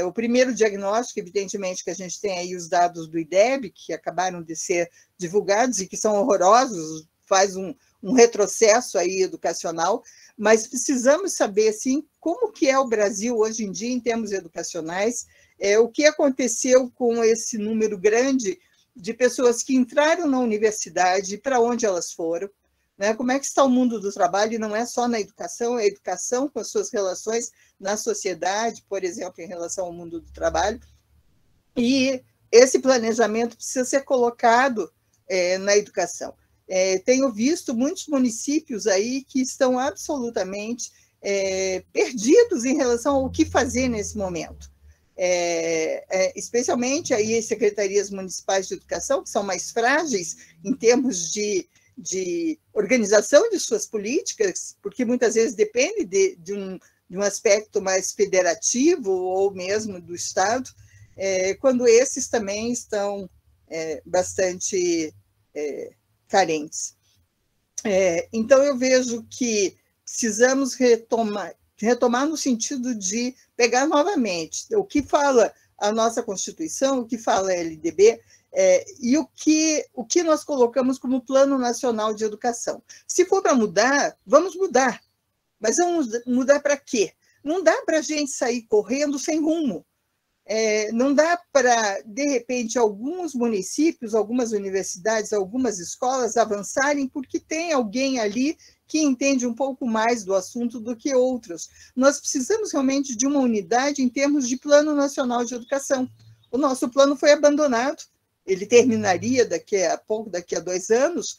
O primeiro diagnóstico, evidentemente, que a gente tem aí os dados do IDEB, que acabaram de ser divulgados e que são horrorosos, faz um retrocesso aí educacional, mas precisamos saber, sim, como que é o Brasil hoje em dia em termos educacionais, o que aconteceu com esse número grande de pessoas que entraram na universidade, para onde elas foram, né? Como é que está o mundo do trabalho, e não é só na educação, é a educação com as suas relações na sociedade, por exemplo, em relação ao mundo do trabalho, e esse planejamento precisa ser colocado na educação. Tenho visto muitos municípios aí que estão absolutamente perdidos em relação ao que fazer nesse momento. Especialmente aí as secretarias municipais de educação, que são mais frágeis em termos de organização de suas políticas, porque muitas vezes depende de um aspecto mais federativo ou mesmo do Estado, quando esses também estão bastante carentes. Então, eu vejo que precisamos retomar no sentido de pegar novamente o que fala a nossa Constituição, o que fala a LDB, e o que nós colocamos como Plano Nacional de Educação. Se for para mudar, vamos mudar. Mas vamos mudar para quê? Não dá para a gente sair correndo sem rumo. Não dá para, de repente, alguns municípios, algumas universidades, algumas escolas avançarem porque tem alguém ali que entende um pouco mais do assunto do que outros. Nós precisamos realmente de uma unidade em termos de Plano Nacional de Educação. O nosso plano foi abandonado, ele terminaria daqui a pouco, daqui a 2 anos,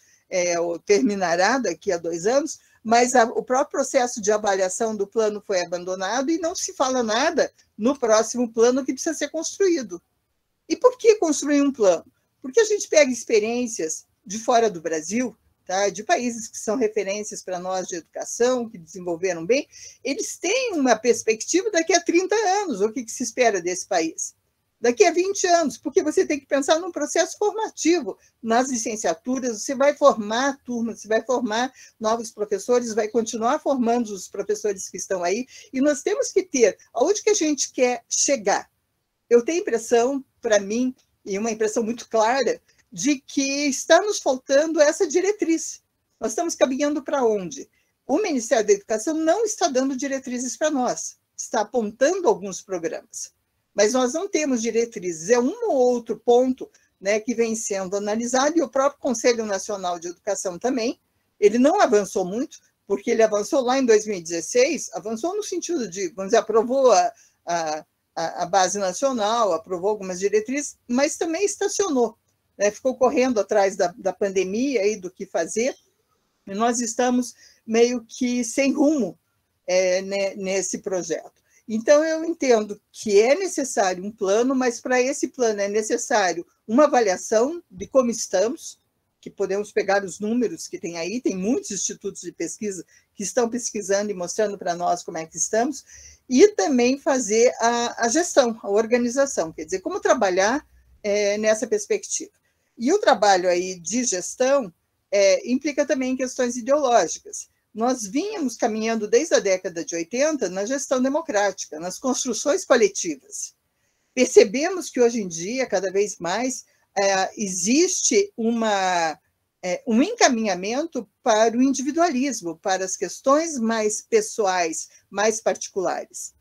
ou terminará daqui a 2 anos, mas o próprio processo de avaliação do plano foi abandonado e não se fala nada no próximo plano que precisa ser construído. E por que construir um plano? Porque a gente pega experiências de fora do Brasil, tá? De países que são referências para nós de educação, que desenvolveram bem, eles têm uma perspectiva daqui a 30 anos, o que se espera desse país. Daqui a 20 anos, porque você tem que pensar num processo formativo. Nas licenciaturas, você vai formar turmas, você vai formar novos professores, vai continuar formando os professores que estão aí, e nós temos que ter aonde que a gente quer chegar. Eu tenho impressão, para mim, e uma impressão muito clara, de que está nos faltando essa diretriz. Nós estamos caminhando para onde? O Ministério da Educação não está dando diretrizes para nós, está apontando alguns programas. Mas nós não temos diretrizes. É um ou outro ponto, né, que vem sendo analisado, e o próprio Conselho Nacional de Educação também, ele não avançou muito, porque ele avançou lá em 2016, avançou no sentido de, vamos dizer, aprovou a base nacional, aprovou algumas diretrizes, mas também estacionou, né? Ficou correndo atrás da pandemia e do que fazer, e nós estamos meio que sem rumo nesse projeto. Então, eu entendo que é necessário um plano, mas para esse plano é necessário uma avaliação de como estamos, que podemos pegar os números que tem aí, tem muitos institutos de pesquisa que estão pesquisando e mostrando para nós como é que estamos, e também fazer a gestão, a organização, quer dizer, como trabalhar nessa perspectiva. E o trabalho aí de gestão implica também questões ideológicas. Nós vínhamos caminhando desde a década de 80 na gestão democrática, nas construções coletivas. Percebemos que hoje em dia, cada vez mais, existe um encaminhamento para o individualismo, para as questões mais pessoais, mais particulares.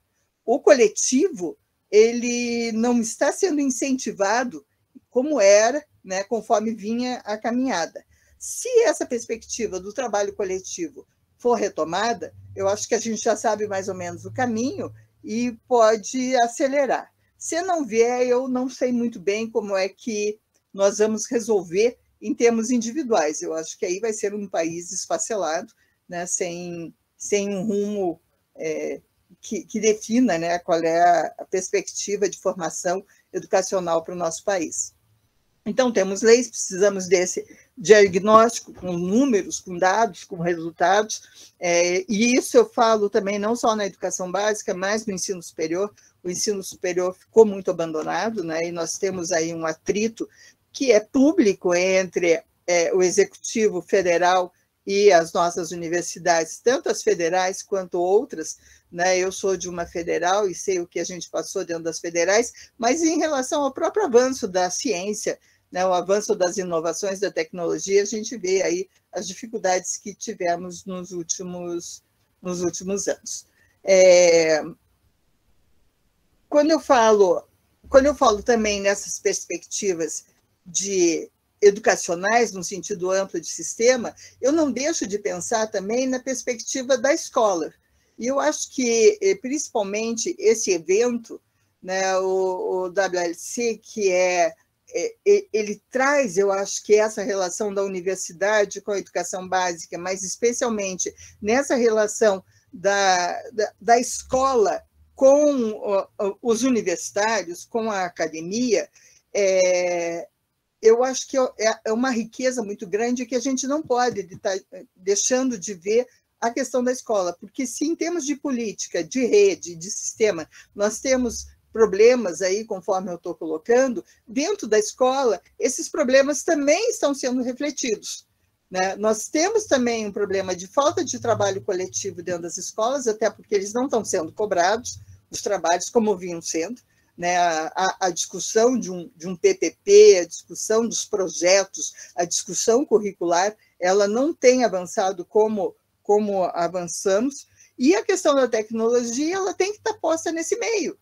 O coletivo ele não está sendo incentivado como era, né, conforme vinha a caminhada. Se essa perspectiva do trabalho coletivo for retomada, eu acho que a gente já sabe mais ou menos o caminho e pode acelerar. Se não vier, eu não sei muito bem como é que nós vamos resolver em termos individuais. Eu acho que aí vai ser um país esfacelado, né, sem um rumo que defina, né, qual é a perspectiva de formação educacional para o nosso país. Então, temos leis, precisamos desse diagnóstico com números, com dados, com resultados, e isso eu falo também não só na educação básica, mas no ensino superior. O ensino superior ficou muito abandonado, né, e nós temos aí um atrito que é público entre o Executivo Federal e as nossas universidades, tanto as federais quanto outras, né? Eu sou de uma federal e sei o que a gente passou dentro das federais, mas em relação ao próprio avanço da ciência, né, o avanço das inovações da tecnologia, a gente vê aí as dificuldades que tivemos nos últimos anos. Quando eu falo também nessas perspectivas educacionais, no sentido amplo de sistema, eu não deixo de pensar também na perspectiva da escola. E eu acho que, principalmente, esse evento, né, o WLC, que ele traz, eu acho que essa relação da universidade com a educação básica, mas especialmente nessa relação da escola com os universitários, com a academia, eu acho que é uma riqueza muito grande que a gente não pode estar deixando de ver a questão da escola, porque se em termos de política, de rede, de sistema, nós temos problemas aí, conforme eu estou colocando, dentro da escola, esses problemas também estão sendo refletidos, né? Nós temos também um problema de falta de trabalho coletivo dentro das escolas, até porque eles não estão sendo cobrados, os trabalhos como vinham sendo, né? A discussão de um PPP, a discussão dos projetos, a discussão curricular, ela não tem avançado como avançamos, e a questão da tecnologia ela tem que estar posta nesse meio,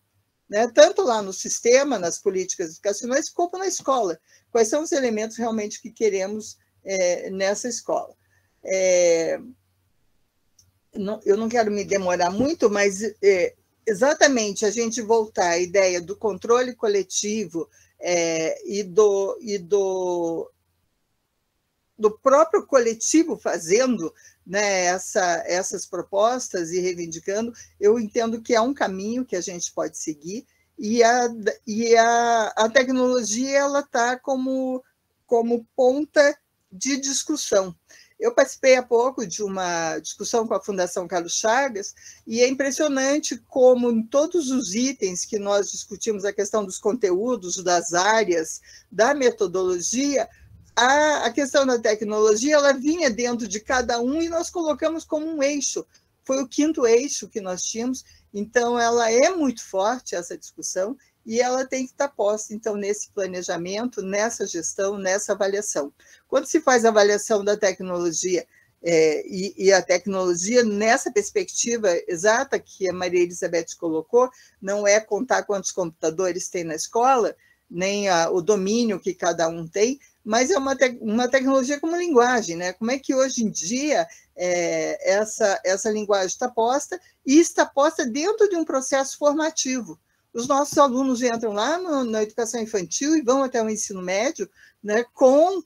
né? Tanto lá no sistema, nas políticas educacionais, como na escola. Quais são os elementos realmente que queremos nessa escola? Eu não quero me demorar muito, mas exatamente a gente voltar à ideia do controle coletivo e do próprio coletivo fazendo, né, essas propostas e reivindicando, eu entendo que é um caminho que a gente pode seguir, e a tecnologia ela está como ponta de discussão. Eu participei há pouco de uma discussão com a Fundação Carlos Chagas, e é impressionante como em todos os itens que nós discutimos a questão dos conteúdos, das áreas, da metodologia, a questão da tecnologia ela vinha dentro de cada um e nós colocamos como um eixo. Foi o 5º eixo que nós tínhamos, então ela é muito forte, essa discussão, e ela tem que estar posta, então, nesse planejamento, nessa gestão, nessa avaliação. Quando se faz a avaliação da tecnologia, e a tecnologia, nessa perspectiva exata que a Maria Elizabeth colocou, não é contar quantos computadores tem na escola, nem o domínio que cada um tem, mas é uma tecnologia como linguagem, né? Como é que hoje em dia essa linguagem está posta, e está posta dentro de um processo formativo, os nossos alunos entram lá na educação infantil e vão até o ensino médio, né, com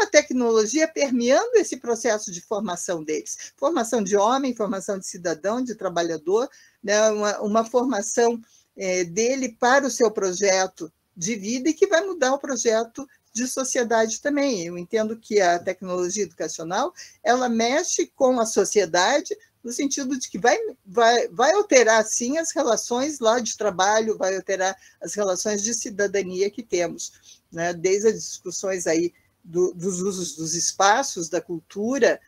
a tecnologia permeando esse processo de formação deles. Formação de homem, formação de cidadão, de trabalhador, né, uma formação dele para o seu projeto de vida e que vai mudar o projeto de sociedade também. Eu entendo que a tecnologia educacional ela mexe com a sociedade no sentido de que vai alterar, sim, as relações lá de trabalho, vai alterar as relações de cidadania que temos, né? Desde as discussões aí dos usos dos espaços, da cultura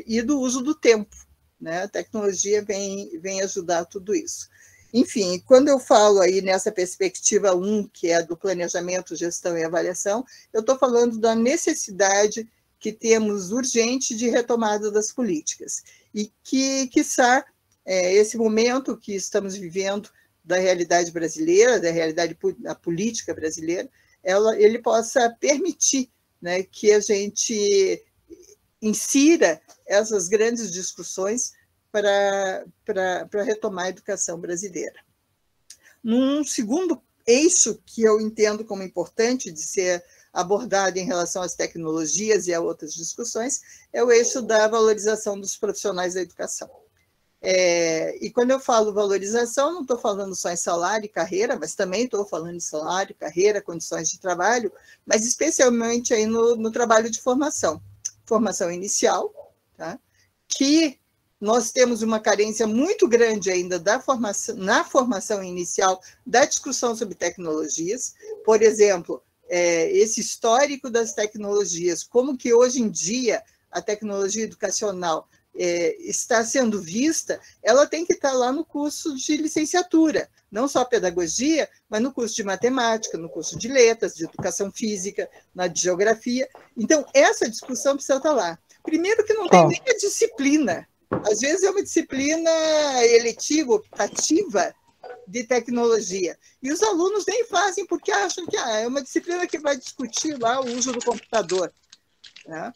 e do uso do tempo, né? A tecnologia vem ajudar tudo isso. Enfim, quando eu falo aí nessa perspectiva 1, que é do planejamento, gestão e avaliação, eu estou falando da necessidade que temos urgente de retomada das políticas. E que, quiçá, esse momento que estamos vivendo da realidade brasileira, da realidade da política brasileira, ele possa permitir, né, que a gente insira essas grandes discussões para retomar a educação brasileira. Num segundo eixo que eu entendo como importante de ser abordado em relação às tecnologias e a outras discussões, é o eixo da valorização dos profissionais da educação. E quando eu falo valorização, não estou falando só em salário e carreira, mas também estou falando em salário, carreira, condições de trabalho, mas especialmente aí no trabalho de formação inicial, tá? Que nós temos uma carência muito grande ainda na formação inicial da discussão sobre tecnologias. Por exemplo, esse histórico das tecnologias, como que hoje em dia a tecnologia educacional está sendo vista, ela tem que estar lá no curso de licenciatura, não só pedagogia, mas no curso de matemática, no curso de letras, de educação física, na de geografia. Então, essa discussão precisa estar lá. Primeiro que não tem nem a disciplina. Às vezes é uma disciplina eletiva, optativa, de tecnologia. E os alunos nem fazem porque acham que é uma disciplina que vai discutir lá o uso do computador, né?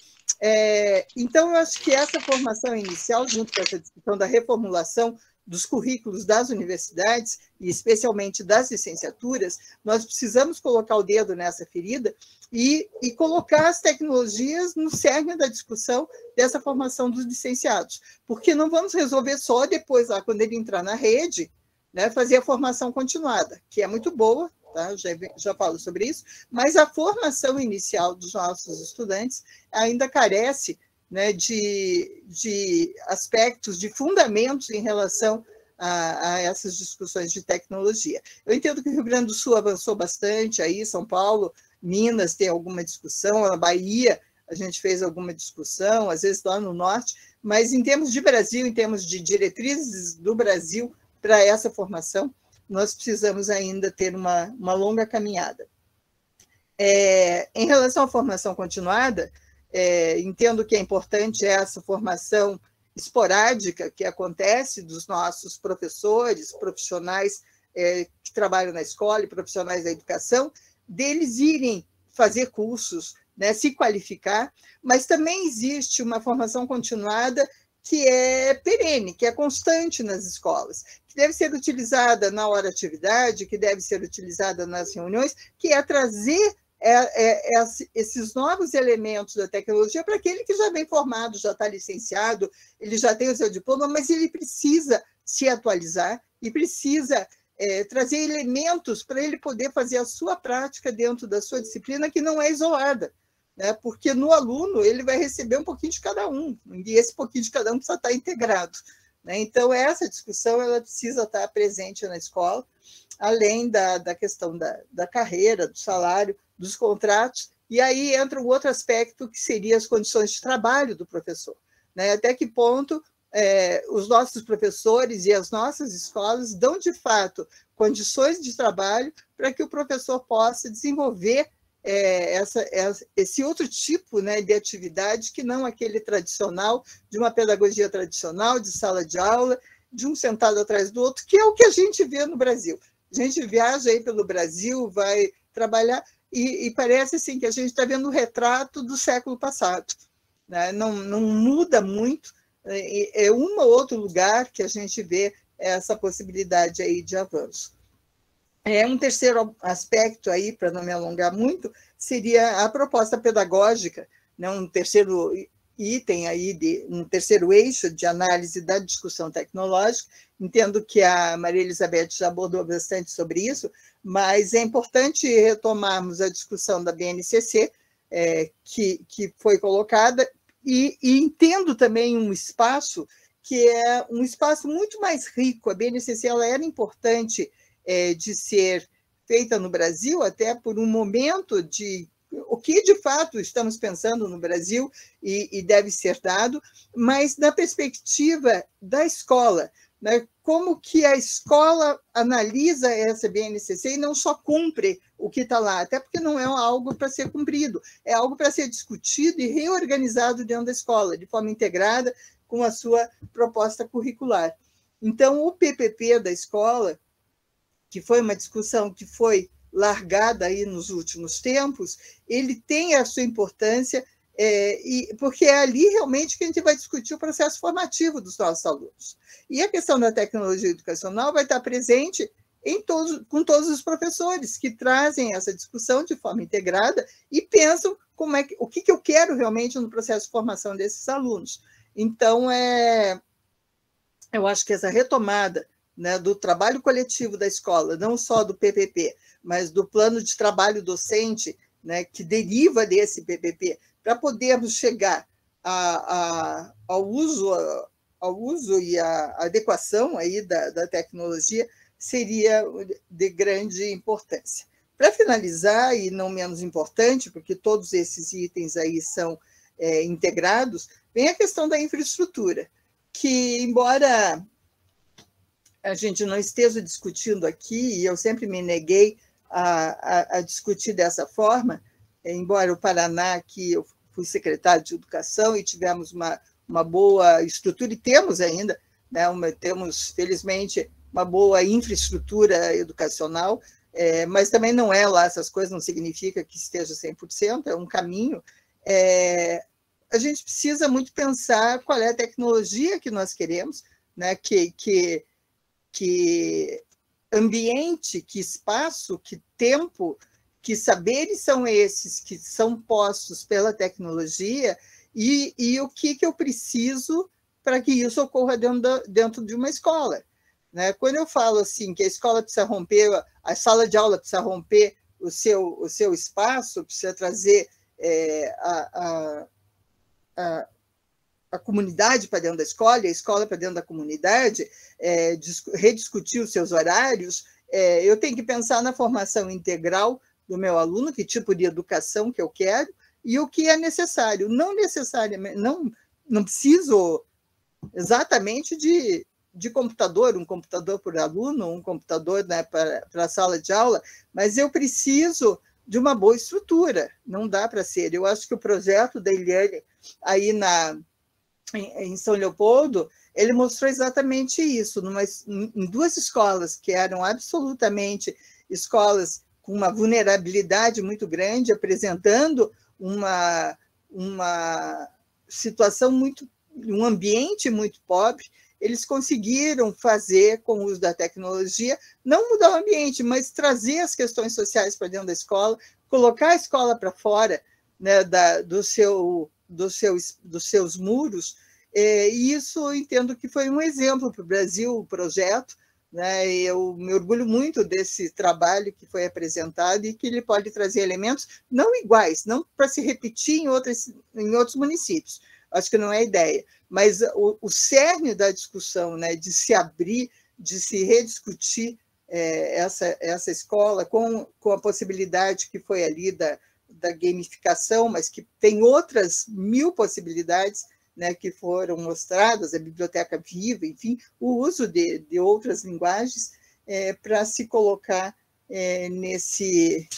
Então, eu acho que essa formação inicial, junto com essa discussão da reformulação dos currículos das universidades, e especialmente das licenciaturas, nós precisamos colocar o dedo nessa ferida e colocar as tecnologias no cerne da discussão dessa formação dos licenciados, porque não vamos resolver só depois, lá, quando ele entrar na rede, né, fazer a formação continuada, que é muito boa, tá? Já falo sobre isso, mas a formação inicial dos nossos estudantes ainda carece, né, de aspectos, de fundamentos em relação a essas discussões de tecnologia. Eu entendo que o Rio Grande do Sul avançou bastante, aí São Paulo, Minas tem alguma discussão, na Bahia a gente fez alguma discussão, às vezes lá no Norte, mas em termos de Brasil, em termos de diretrizes do Brasil para essa formação, nós precisamos ainda ter uma longa caminhada. Em relação à formação continuada, entendo que é importante essa formação esporádica que acontece dos nossos professores, profissionais que trabalham na escola e profissionais da educação, deles irem fazer cursos, né, se qualificar, mas também existe uma formação continuada que é perene, que é constante nas escolas, que deve ser utilizada na hora atividade, que deve ser utilizada nas reuniões, que é trazer esses novos elementos da tecnologia para aquele que já vem formado, já está licenciado, ele já tem o seu diploma, mas ele precisa se atualizar e precisa trazer elementos para ele poder fazer a sua prática dentro da sua disciplina, que não é isolada, né? Porque no aluno ele vai receber um pouquinho de cada um, e esse pouquinho de cada um precisa estar integrado, né? Então, essa discussão ela precisa estar presente na escola, além da questão da carreira, do salário, dos contratos, e aí entra um outro aspecto que seria as condições de trabalho do professor, né? Até que ponto os nossos professores e as nossas escolas dão, de fato, condições de trabalho para que o professor possa desenvolver esse outro tipo, né, de atividade que não aquele tradicional, de uma pedagogia tradicional, de sala de aula, de um sentado atrás do outro, que é o que a gente vê no Brasil. A gente viaja aí pelo Brasil, vai trabalhar, e parece assim, que a gente está vendo um retrato do século passado, né? Não muda muito, é um ou outro lugar que a gente vê essa possibilidade aí de avanço. Um terceiro aspecto aí, para não me alongar muito, seria a proposta pedagógica, né, um terceiro item aí, um terceiro eixo de análise da discussão tecnológica. Entendo que a Maria Elizabeth já abordou bastante sobre isso, mas é importante retomarmos a discussão da BNCC, que foi colocada, e entendo também um espaço que é um espaço muito mais rico. A BNCC ela era importante de ser feita no Brasil, até por um momento de o que, de fato, estamos pensando no Brasil e deve ser dado, mas na perspectiva da escola, né? Como que a escola analisa essa BNCC e não só cumpre o que está lá, até porque não é algo para ser cumprido, é algo para ser discutido e reorganizado dentro da escola, de forma integrada com a sua proposta curricular. Então, o PPP da escola, que foi uma discussão que foi largada aí nos últimos tempos, ele tem a sua importância, porque é ali realmente que a gente vai discutir o processo formativo dos nossos alunos. E a questão da tecnologia educacional vai estar presente com todos os professores que trazem essa discussão de forma integrada e pensam o que eu quero realmente no processo de formação desses alunos. Então, eu acho que essa retomada, né, do trabalho coletivo da escola, não só do PPP, mas do plano de trabalho docente, né, que deriva desse PPP, para podermos chegar ao uso e à adequação aí da tecnologia, seria de grande importância. Para finalizar, e não menos importante, porque todos esses itens aí são integrados, vem a questão da infraestrutura, que, embora a gente não esteja discutindo aqui, e eu sempre me neguei a discutir dessa forma, embora o Paraná, que eu fui secretário de Educação e tivemos uma boa estrutura, e temos ainda, né, temos, felizmente, uma boa infraestrutura educacional, mas também não é lá essas coisas, não significa que esteja 100%, é um caminho. A gente precisa muito pensar qual é a tecnologia que nós queremos, né, que ambiente, que espaço, que tempo, que saberes são esses que são postos pela tecnologia e o que eu preciso para que isso ocorra dentro de uma escola. Né? Quando eu falo assim que a escola precisa romper, a sala de aula precisa romper o seu espaço, precisa trazer a comunidade para dentro da escola, e a escola para dentro da comunidade, rediscutir os seus horários, eu tenho que pensar na formação integral do meu aluno, que tipo de educação que eu quero, e o que é necessário. Não necessariamente, não preciso exatamente de computador, um computador por aluno, um computador, né, para a sala de aula, mas eu preciso de uma boa estrutura, não dá para ser. Eu acho que o projeto da Eliane aí em São Leopoldo, ele mostrou exatamente isso, em duas escolas que eram absolutamente escolas com uma vulnerabilidade muito grande, apresentando uma situação um ambiente muito pobre. Eles conseguiram fazer, com o uso da tecnologia, não mudar o ambiente, mas trazer as questões sociais para dentro da escola, colocar a escola para fora, né, dos seus muros, e isso eu entendo que foi um exemplo para o Brasil, o projeto, né? Eu me orgulho muito desse trabalho que foi apresentado e que ele pode trazer elementos não iguais, não para se repetir em outros municípios, acho que não é a ideia, mas o cerne da discussão, né, de se abrir, de se rediscutir essa escola com a possibilidade que foi ali da gamificação, mas que tem outras 1000 possibilidades, né, que foram mostradas, a biblioteca viva, enfim, o uso de outras linguagens para se colocar nesse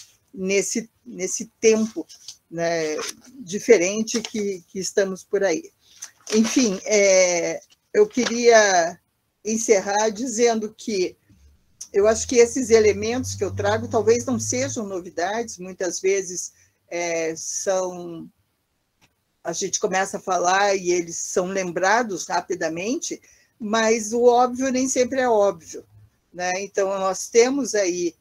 tempo, né, diferente que estamos por aí. Enfim, eu queria encerrar dizendo que eu acho que esses elementos que eu trago talvez não sejam novidades, muitas vezes a gente começa a falar e eles são lembrados rapidamente, mas o óbvio nem sempre é óbvio, né? Então, nós temos aí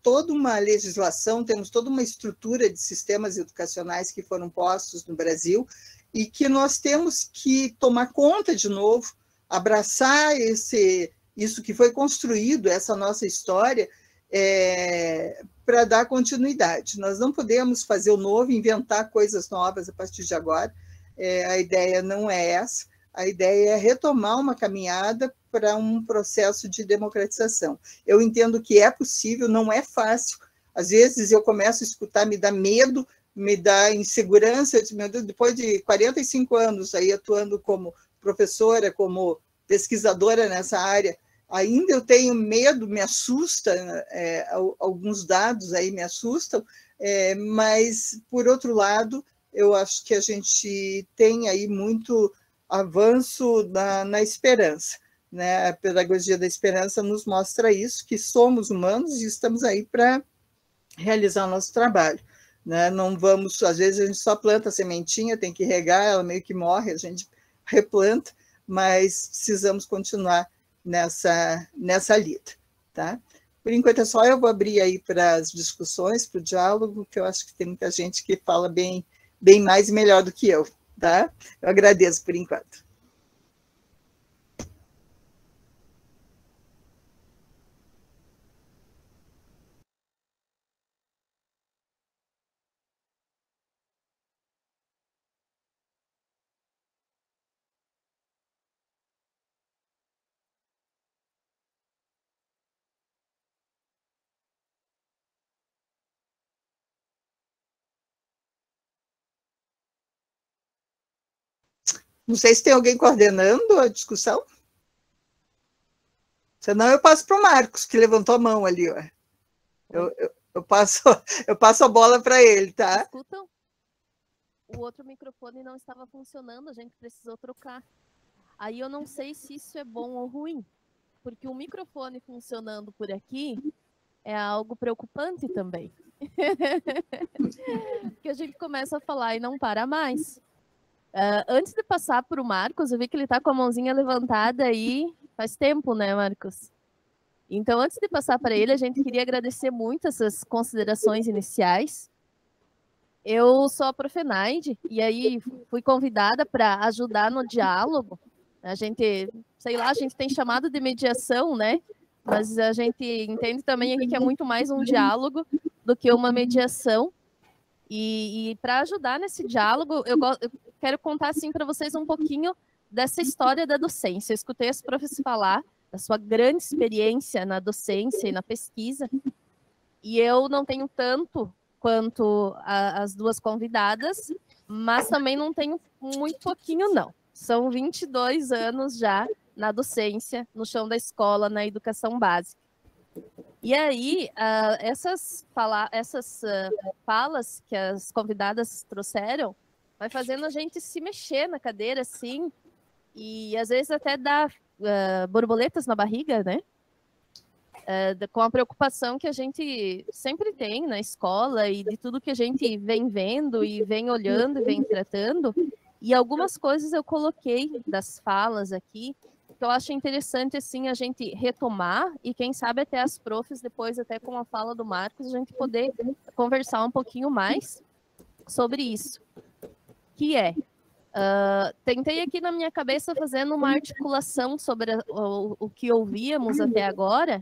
toda uma legislação, temos toda uma estrutura de sistemas educacionais que foram postos no Brasil e que nós temos que tomar conta de novo, abraçar isso que foi construído, essa nossa história, para dar continuidade. Nós não podemos fazer o novo, inventar coisas novas a partir de agora, a ideia não é essa, a ideia é retomar uma caminhada para um processo de democratização. Eu entendo que é possível, não é fácil. Às vezes eu começo a escutar, me dá medo, me dá insegurança. Eu digo, meu Deus, depois de 45 anos aí atuando como professora, como pesquisadora nessa área, ainda eu tenho medo, me assusta, alguns dados aí me assustam, mas, por outro lado, eu acho que a gente tem aí muito avanço na esperança, né? A pedagogia da esperança nos mostra isso, que somos humanos e estamos aí para realizar o nosso trabalho, né? Não vamos, às vezes a gente só planta a sementinha, tem que regar, ela meio que morre, a gente replanta, mas precisamos continuar nessa lida, tá? Por enquanto é só, eu vou abrir aí para as discussões, para o diálogo, que eu acho que tem muita gente que fala bem mais e melhor do que eu, tá? Eu agradeço por enquanto. Não sei se tem alguém coordenando a discussão. Senão eu passo para o Marcos, que levantou a mão ali. Ó. Eu passo a bola para ele, tá? Escutam? O outro microfone não estava funcionando, a gente precisou trocar. Aí eu não sei se isso é bom ou ruim, porque o microfone funcionando por aqui é algo preocupante também. Porque a gente começa a falar e não para mais. Antes de passar para o Marcos, eu vi que ele está com a mãozinha levantada aí faz tempo, né, Marcos? Então, antes de passar para ele, a gente queria agradecer muito essas considerações iniciais. Eu sou a Profenaide, e aí fui convidada para ajudar no diálogo. A gente, sei lá, a gente tem chamado de mediação, né? Mas a gente entende também aqui que é muito mais um diálogo do que uma mediação. E para ajudar nesse diálogo, eu quero contar assim para vocês um pouquinho dessa história da docência. Eu escutei as profs falar da sua grande experiência na docência e na pesquisa, e eu não tenho tanto quanto as duas convidadas, mas também não tenho muito pouquinho, não. São 22 anos já na docência, no chão da escola, na educação básica. E aí, essas falas que as convidadas trouxeram vai fazendo a gente se mexer na cadeira, assim, e às vezes até dá borboletas na barriga, né? Com a preocupação que a gente sempre tem na escola e de tudo que a gente vem vendo e vem olhando e vem tratando. E algumas coisas eu coloquei das falas aqui, que eu acho interessante, assim, a gente retomar e quem sabe até as profs, depois até com a fala do Marcos, a gente poder conversar um pouquinho mais sobre isso. Que tentei aqui na minha cabeça fazendo uma articulação sobre o que ouvíamos até agora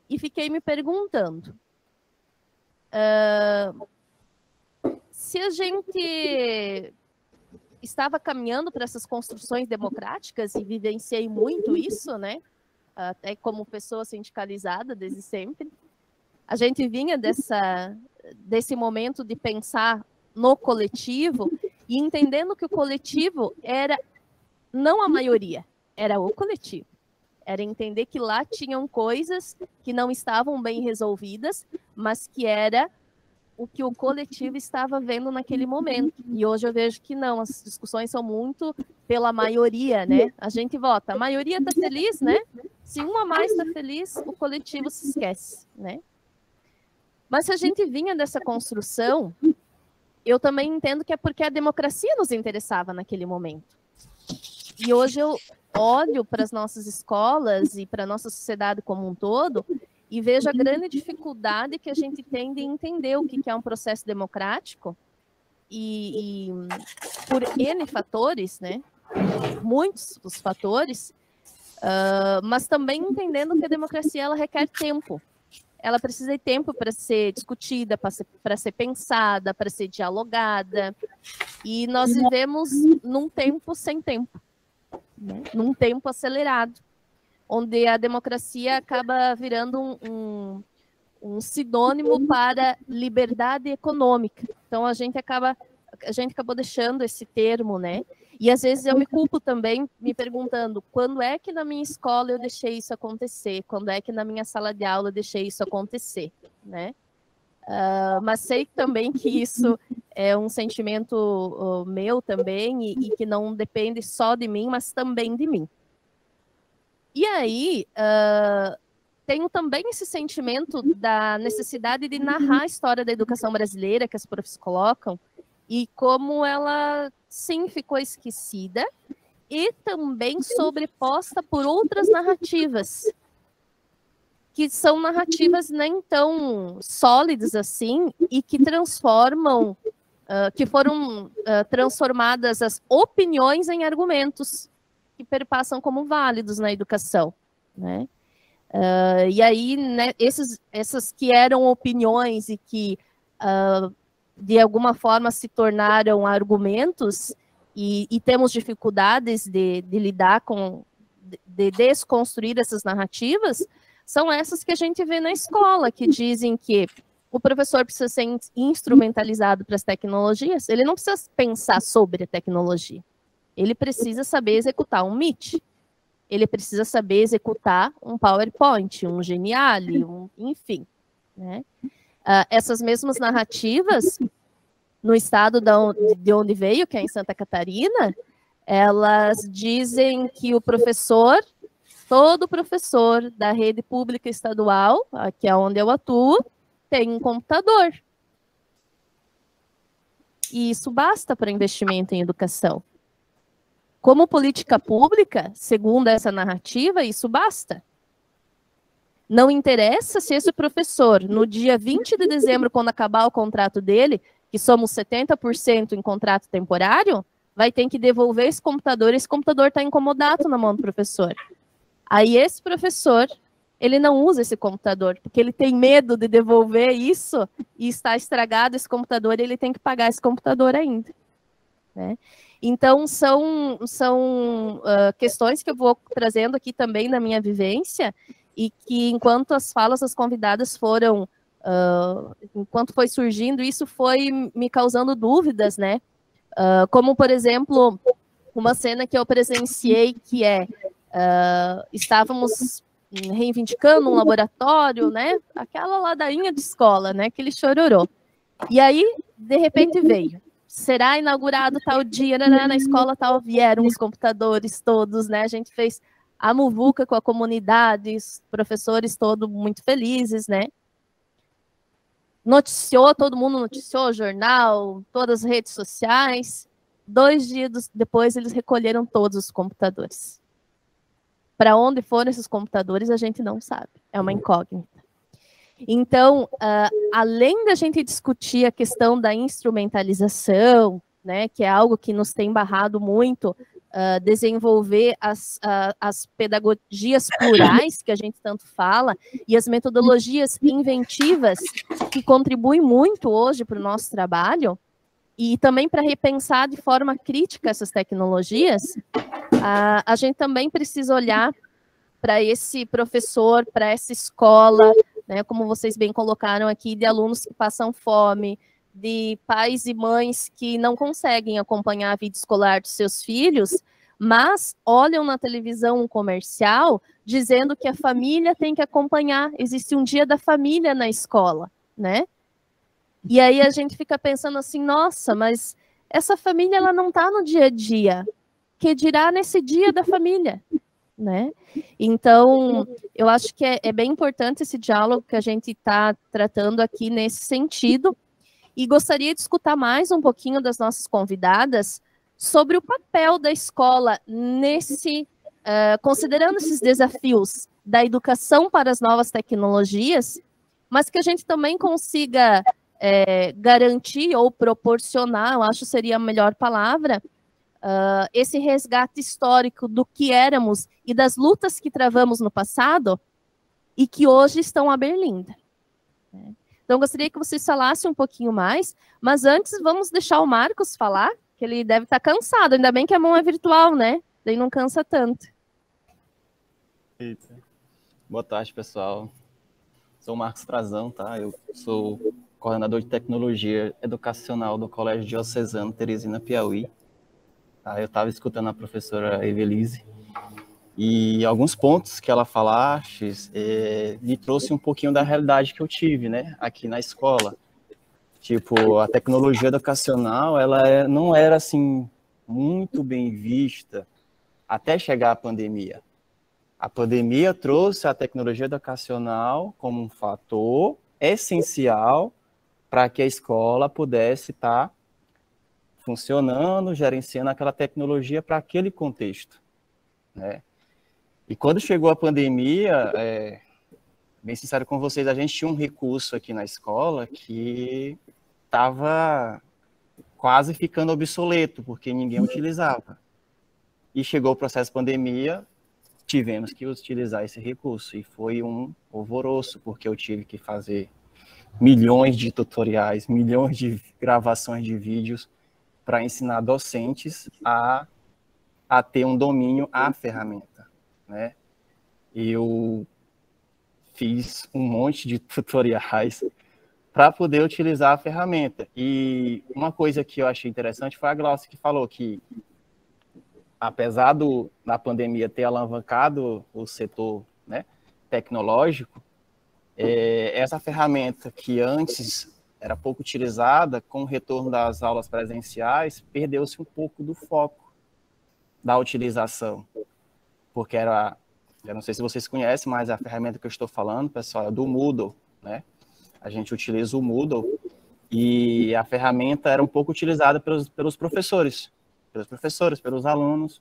e fiquei me perguntando se a gente estava caminhando para essas construções democráticas e vivenciei muito isso, né? Até como pessoa sindicalizada desde sempre. A gente vinha desse momento de pensar no coletivo e entendendo que o coletivo era não a maioria, era o coletivo. Era entender que lá tinham coisas que não estavam bem resolvidas, mas que era o que o coletivo estava vendo naquele momento. E hoje eu vejo que não, as discussões são muito pela maioria, né? A gente vota, a maioria está feliz, né? Se um a mais está feliz, o coletivo se esquece, né? Mas se a gente vinha dessa construção, eu também entendo que é porque a democracia nos interessava naquele momento. E hoje olho para as nossas escolas e para a nossa sociedade como um todo e vejo a grande dificuldade que a gente tem de entender o que é um processo democrático e por N fatores, né? Muitos dos fatores, mas também entendendo que a democracia ela requer tempo. Ela precisa de tempo para ser discutida, para ser pensada, para ser dialogada. E nós vivemos num tempo sem tempo, né? Num tempo acelerado, onde a democracia acaba virando um sinônimo para liberdade econômica. Então, a gente acabou deixando esse termo, né? E às vezes eu me culpo também me perguntando quando é que na minha escola eu deixei isso acontecer, quando é que na minha sala de aula eu deixei isso acontecer, né? Mas sei também que isso é um sentimento meu também e que não depende só de mim, mas também de mim. E aí, tenho também esse sentimento da necessidade de narrar a história da educação brasileira que as profs colocam e como ela, sim, ficou esquecida e também sobreposta por outras narrativas, que são narrativas nem tão sólidas assim e que transformam, que foram transformadas as opiniões em argumentos que perpassam como válidos na educação, né? E aí, né, essas que eram opiniões e que de alguma forma se tornaram argumentos e temos dificuldades de lidar com, de desconstruir essas narrativas, são essas que a gente vê na escola, que dizem que o professor precisa ser instrumentalizado para as tecnologias, ele não precisa pensar sobre a tecnologia, ele precisa saber executar um Meet, ele precisa saber executar um PowerPoint, um Geniali, enfim, né? Essas mesmas narrativas, no estado de onde veio, que é em Santa Catarina, elas dizem que o professor, todo professor da rede pública estadual, que é onde eu atuo, tem um computador. E isso basta para investimento em educação. Como política pública, segundo essa narrativa, isso basta. Não interessa se esse professor, no dia 20 de dezembro, quando acabar o contrato dele, que somos 70% em contrato temporário, vai ter que devolver esse computador está incomodado na mão do professor. Aí esse professor, ele não usa esse computador, porque ele tem medo de devolver isso e está estragado esse computador e ele tem que pagar esse computador ainda, né? Então, são questões que eu vou trazendo aqui também na minha vivência e que, enquanto as falas das convidadas foram, enquanto foi surgindo, isso foi me causando dúvidas, né? Como, por exemplo, uma cena que eu presenciei que estávamos reivindicando um laboratório, né? Aquela ladainha de escola, né? Aquele chororô. E aí, de repente, veio. Será inaugurado tal dia, né, na escola tal, vieram os computadores todos, né? A gente fez a muvuca com a comunidade, os professores todos muito felizes, né? Noticiou, todo mundo noticiou, jornal, todas as redes sociais. 2 dias depois, eles recolheram todos os computadores. Para onde foram esses computadores, a gente não sabe. É uma incógnita. Então, além da gente discutir a questão da instrumentalização, né, que é algo que nos tem barrado muito, desenvolver as pedagogias plurais, que a gente tanto fala, e as metodologias inventivas, que contribuem muito hoje para o nosso trabalho, e também para repensar de forma crítica essas tecnologias, a gente também precisa olhar para esse professor, para essa escola, né, como vocês bem colocaram aqui, de alunos que passam fome, de pais e mães que não conseguem acompanhar a vida escolar dos seus filhos, mas olham na televisão um comercial dizendo que a família tem que acompanhar, existe um dia da família na escola, né? E aí a gente fica pensando assim, nossa, mas essa família ela não está no dia a dia, que dirá nesse dia da família, né? Então, eu acho que é bem importante esse diálogo que a gente está tratando aqui nesse sentido, e gostaria de escutar mais um pouquinho das nossas convidadas sobre o papel da escola nesse considerando esses desafios da educação para as novas tecnologias, mas que a gente também consiga garantir ou proporcionar, eu acho que seria a melhor palavra, esse resgate histórico do que éramos e das lutas que travamos no passado e que hoje estão à berlinda. Então, gostaria que vocês falassem um pouquinho mais, mas antes vamos deixar o Marcos falar, que ele deve estar cansado, ainda bem que a mão é virtual, né? Daí não cansa tanto. Eita. Boa tarde, pessoal. Sou o Marcos Frazão, tá? Eu sou coordenador de tecnologia educacional do Colégio Diocesano Teresina, Piauí. Tá? Eu estava escutando a professora Evelise e alguns pontos que ela falaste me trouxe um pouquinho da realidade que eu tive, né, aqui na escola. Tipo, a tecnologia educacional, ela não era, assim, muito bem vista até chegar a pandemia. A pandemia trouxe a tecnologia educacional como um fator essencial para que a escola pudesse estar funcionando, gerenciando aquela tecnologia para aquele contexto, né? E quando chegou a pandemia, bem sincero com vocês, a gente tinha um recurso aqui na escola que estava quase ficando obsoleto, porque ninguém utilizava. E chegou o processo de pandemia, tivemos que utilizar esse recurso, e foi um alvoroço, porque eu tive que fazer milhões de tutoriais, milhões de gravações de vídeos para ensinar docentes a ter um domínio à ferramenta, né? Eu fiz um monte de tutoriais para poder utilizar a ferramenta. E uma coisa que eu achei interessante foi a Glaucia que falou que, apesar da pandemia ter alavancado o setor, né, tecnológico, essa ferramenta que antes era pouco utilizada, com o retorno das aulas presenciais, perdeu-se um pouco do foco da utilização, porque eu não sei se vocês conhecem, mas a ferramenta que eu estou falando, pessoal, é do Moodle, né? A gente utiliza o Moodle e a ferramenta era um pouco utilizada pelos professores, pelos alunos.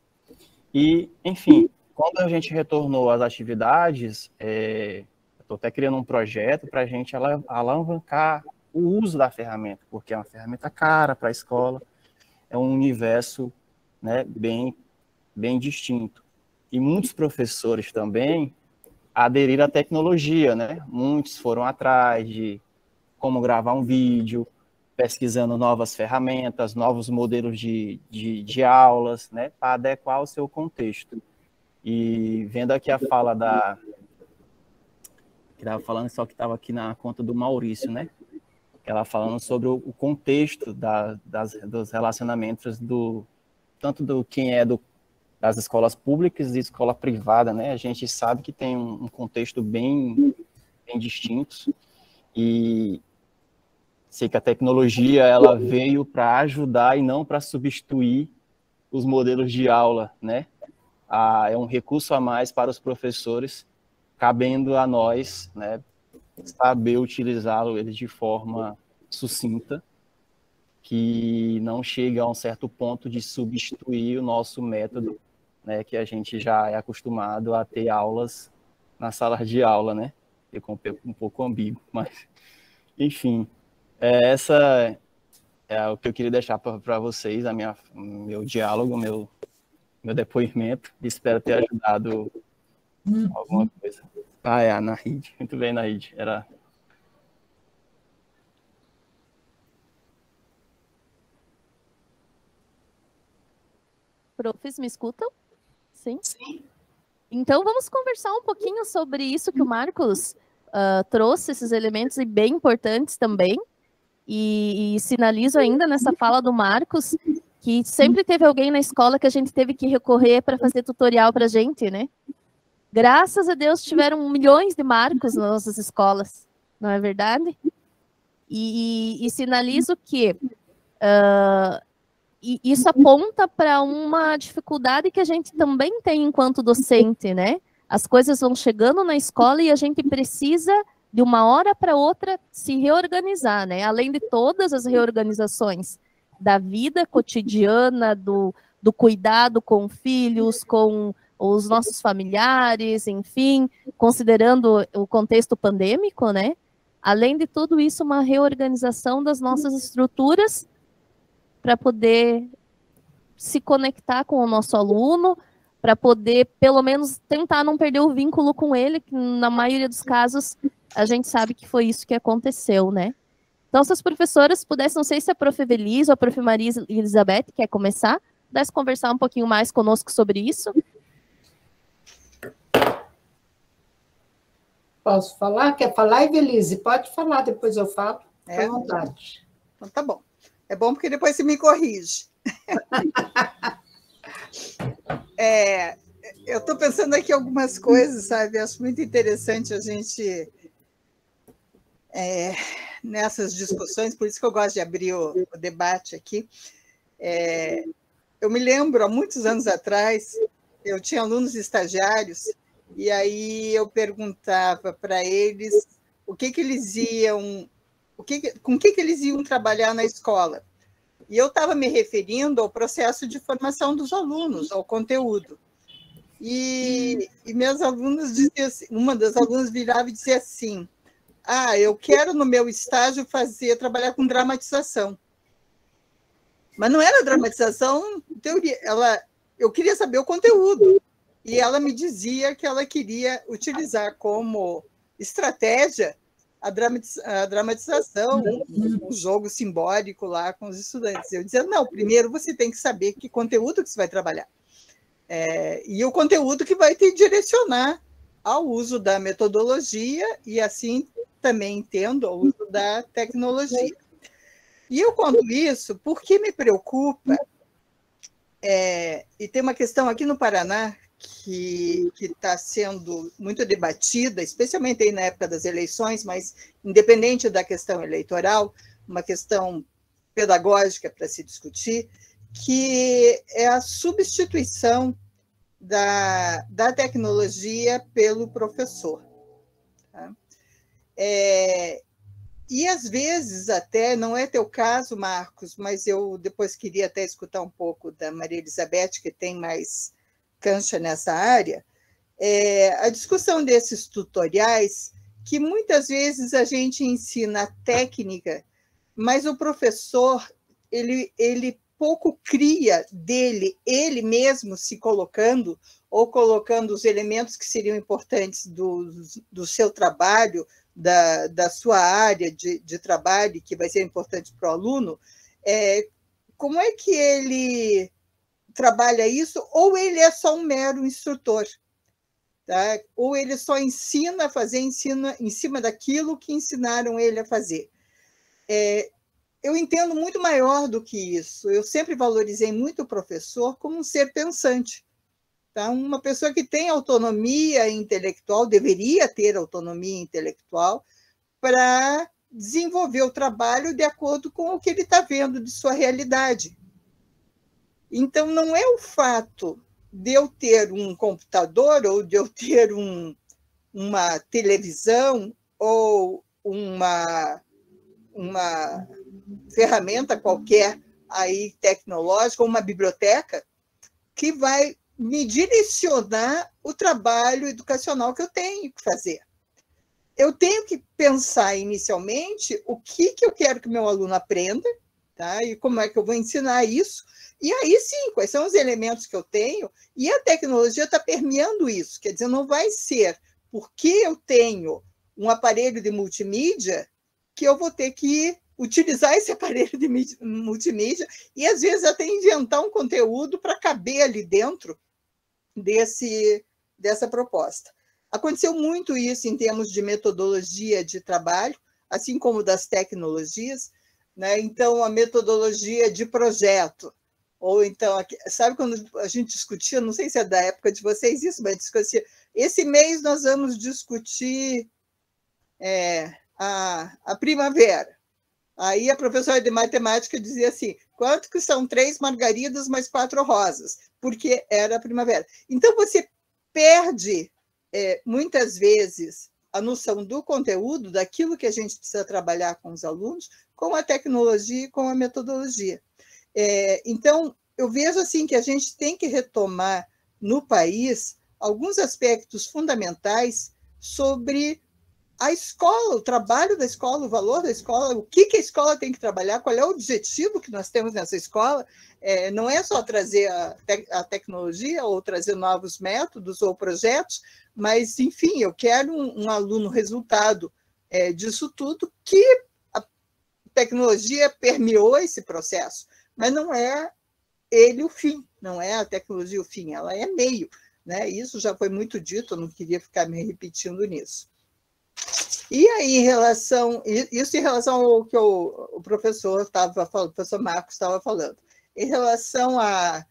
E, enfim, quando a gente retornou às atividades, eu estou até criando um projeto para a gente alavancar o uso da ferramenta, porque é uma ferramenta cara para a escola, é um universo, né, bem distinto. E muitos professores também aderiram à tecnologia, né? Muitos foram atrás de como gravar um vídeo, pesquisando novas ferramentas, novos modelos de aulas, né? Para adequar ao seu contexto. E vendo aqui a fala que estava falando, só que estava aqui na conta do Maurício, né? Ela falando sobre o contexto dos relacionamentos tanto do quem é das escolas públicas e escola privada, né? A gente sabe que tem um contexto bem distinto, e sei que a tecnologia ela veio para ajudar e não para substituir os modelos de aula, né? É um recurso a mais para os professores, cabendo a nós, né, saber utilizá-lo eles de forma sucinta, que não chega a um certo ponto de substituir o nosso método, né, que a gente já é acostumado a ter aulas na sala de aula, né? Ficou um pouco ambíguo, mas, enfim, essa é o que eu queria deixar para vocês, meu diálogo, meu depoimento. Espero ter ajudado alguma coisa. É a Nahid. Muito bem, Nahid. Profs, me escutam? Sim? Sim. Então, vamos conversar um pouquinho sobre isso que o Marcos trouxe, esses elementos bem importantes também. E sinalizo ainda nessa fala do Marcos que sempre teve alguém na escola que a gente teve que recorrer para fazer tutorial para a gente, né? Graças a Deus tiveram milhões de Marcos nas nossas escolas, não é verdade? E sinalizo que isso aponta para uma dificuldade que a gente também tem enquanto docente, né? As coisas vão chegando na escola e a gente precisa, de uma hora para outra, se reorganizar, né? Além de todas as reorganizações da vida cotidiana, do cuidado com filhos, com os nossos familiares, enfim, considerando o contexto pandêmico, né? Além de tudo isso, uma reorganização das nossas estruturas para poder se conectar com o nosso aluno, para poder, pelo menos, tentar não perder o vínculo com ele, que na maioria dos casos, a gente sabe que foi isso que aconteceu, né? Então, se as professoras pudessem, não sei se a Prof. Evelise ou a Prof. Maria Elizabeth quer começar, pudesse conversar um pouquinho mais conosco sobre isso. Posso falar? Quer falar, Evelise? Pode falar, depois eu falo. Fique à vontade. Então, tá bom. É bom porque depois você me corrige. Eu estou pensando aqui algumas coisas, sabe? Acho muito interessante a gente, nessas discussões, por isso que eu gosto de abrir o debate aqui. Eu me lembro, há muitos anos atrás, eu tinha alunos estagiários, e aí eu perguntava para eles o que eles iam, com o que eles iam trabalhar na escola. E eu estava me referindo ao processo de formação dos alunos, ao conteúdo. E meus alunos diziam assim, uma das alunas virava e dizia assim: eu quero no meu estágio trabalhar com dramatização. Mas não era dramatização, teoria. Eu queria saber o conteúdo. E ela me dizia que ela queria utilizar como estratégia a dramatização, um jogo simbólico lá com os estudantes. Eu dizia, não, primeiro você tem que saber que conteúdo que você vai trabalhar. E o conteúdo que vai te direcionar ao uso da metodologia e, assim, também entendo o uso da tecnologia. E eu conto isso porque me preocupa, e tem uma questão aqui no Paraná que está sendo muito debatida, especialmente aí na época das eleições, mas independente da questão eleitoral, uma questão pedagógica para se discutir, que é a substituição da tecnologia pelo professor. Tá? E, às vezes, até, não é teu caso, Marcos, mas eu depois queria até escutar um pouco da Maria Elizabeth, que tem mais cancha nessa área, a discussão desses tutoriais, que muitas vezes a gente ensina a técnica, mas o professor, ele pouco cria dele, ele mesmo se colocando, ou colocando os elementos que seriam importantes do seu trabalho, da sua área de trabalho, que vai ser importante para o aluno, como é que ele trabalha isso, ou ele é só um mero instrutor, tá? Ou ele só ensina a fazer, ensina em cima daquilo que ensinaram ele a fazer. Eu entendo muito maior do que isso. Eu sempre valorizei muito o professor como um ser pensante, tá? Uma pessoa que tem autonomia intelectual, deveria ter autonomia intelectual para desenvolver o trabalho de acordo com o que ele está vendo de sua realidade. Então, não é o fato de eu ter um computador ou de eu ter uma televisão ou uma ferramenta qualquer aí tecnológica, ou uma biblioteca, que vai me direcionar o trabalho educacional que eu tenho que fazer. Eu tenho que pensar inicialmente o que eu quero que o meu aluno aprenda, tá? E como é que eu vou ensinar isso. E aí sim, quais são os elementos que eu tenho, e a tecnologia está permeando isso, quer dizer, não vai ser porque eu tenho um aparelho de multimídia que eu vou ter que utilizar esse aparelho de multimídia e, às vezes, até inventar um conteúdo para caber ali dentro dessa proposta. Aconteceu muito isso em termos de metodologia de trabalho, assim como das tecnologias, né? Então, a metodologia de projeto, ou então, sabe quando a gente discutia, não sei se é da época de vocês isso, mas discutia, esse mês nós vamos discutir a primavera. Aí a professora de matemática dizia assim, quanto que são 3 margaridas mais 4 rosas? Porque era a primavera. Então, você perde, muitas vezes, a noção do conteúdo, daquilo que a gente precisa trabalhar com os alunos, com a tecnologia e com a metodologia. Então, eu vejo assim que a gente tem que retomar no país alguns aspectos fundamentais sobre a escola, o trabalho da escola, o valor da escola, o que a escola tem que trabalhar, qual é o objetivo que nós temos nessa escola. Não é só trazer a tecnologia ou trazer novos métodos ou projetos, mas, enfim, eu quero um aluno resultado disso tudo, que a tecnologia permeou esse processo, mas não é ele o fim, não é a tecnologia o fim, ela é meio, né? Isso já foi muito dito, eu não queria ficar me repetindo nisso. E aí, em relação ao que o professor estava falando, o professor Marcos estava falando, em relação à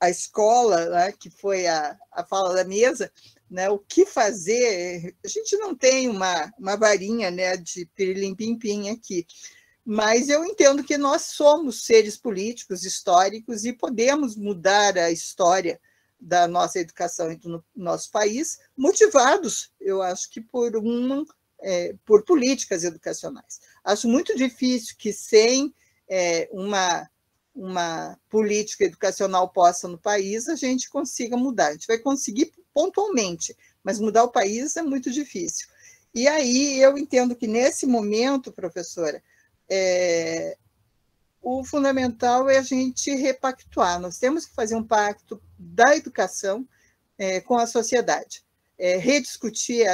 escola, né, que foi a fala da mesa, né, o que fazer? A gente não tem uma varinha, né, de pirilim-pim-pim aqui, mas eu entendo que nós somos seres políticos, históricos, e podemos mudar a história da nossa educação e do nosso país, motivados, eu acho que por políticas educacionais. Acho muito difícil que sem uma política educacional posta no país a gente consiga mudar. A gente vai conseguir pontualmente, mas mudar o país é muito difícil. E aí eu entendo que nesse momento, professora, o fundamental é a gente repactuar. Nós temos que fazer um pacto da educação com a sociedade, rediscutir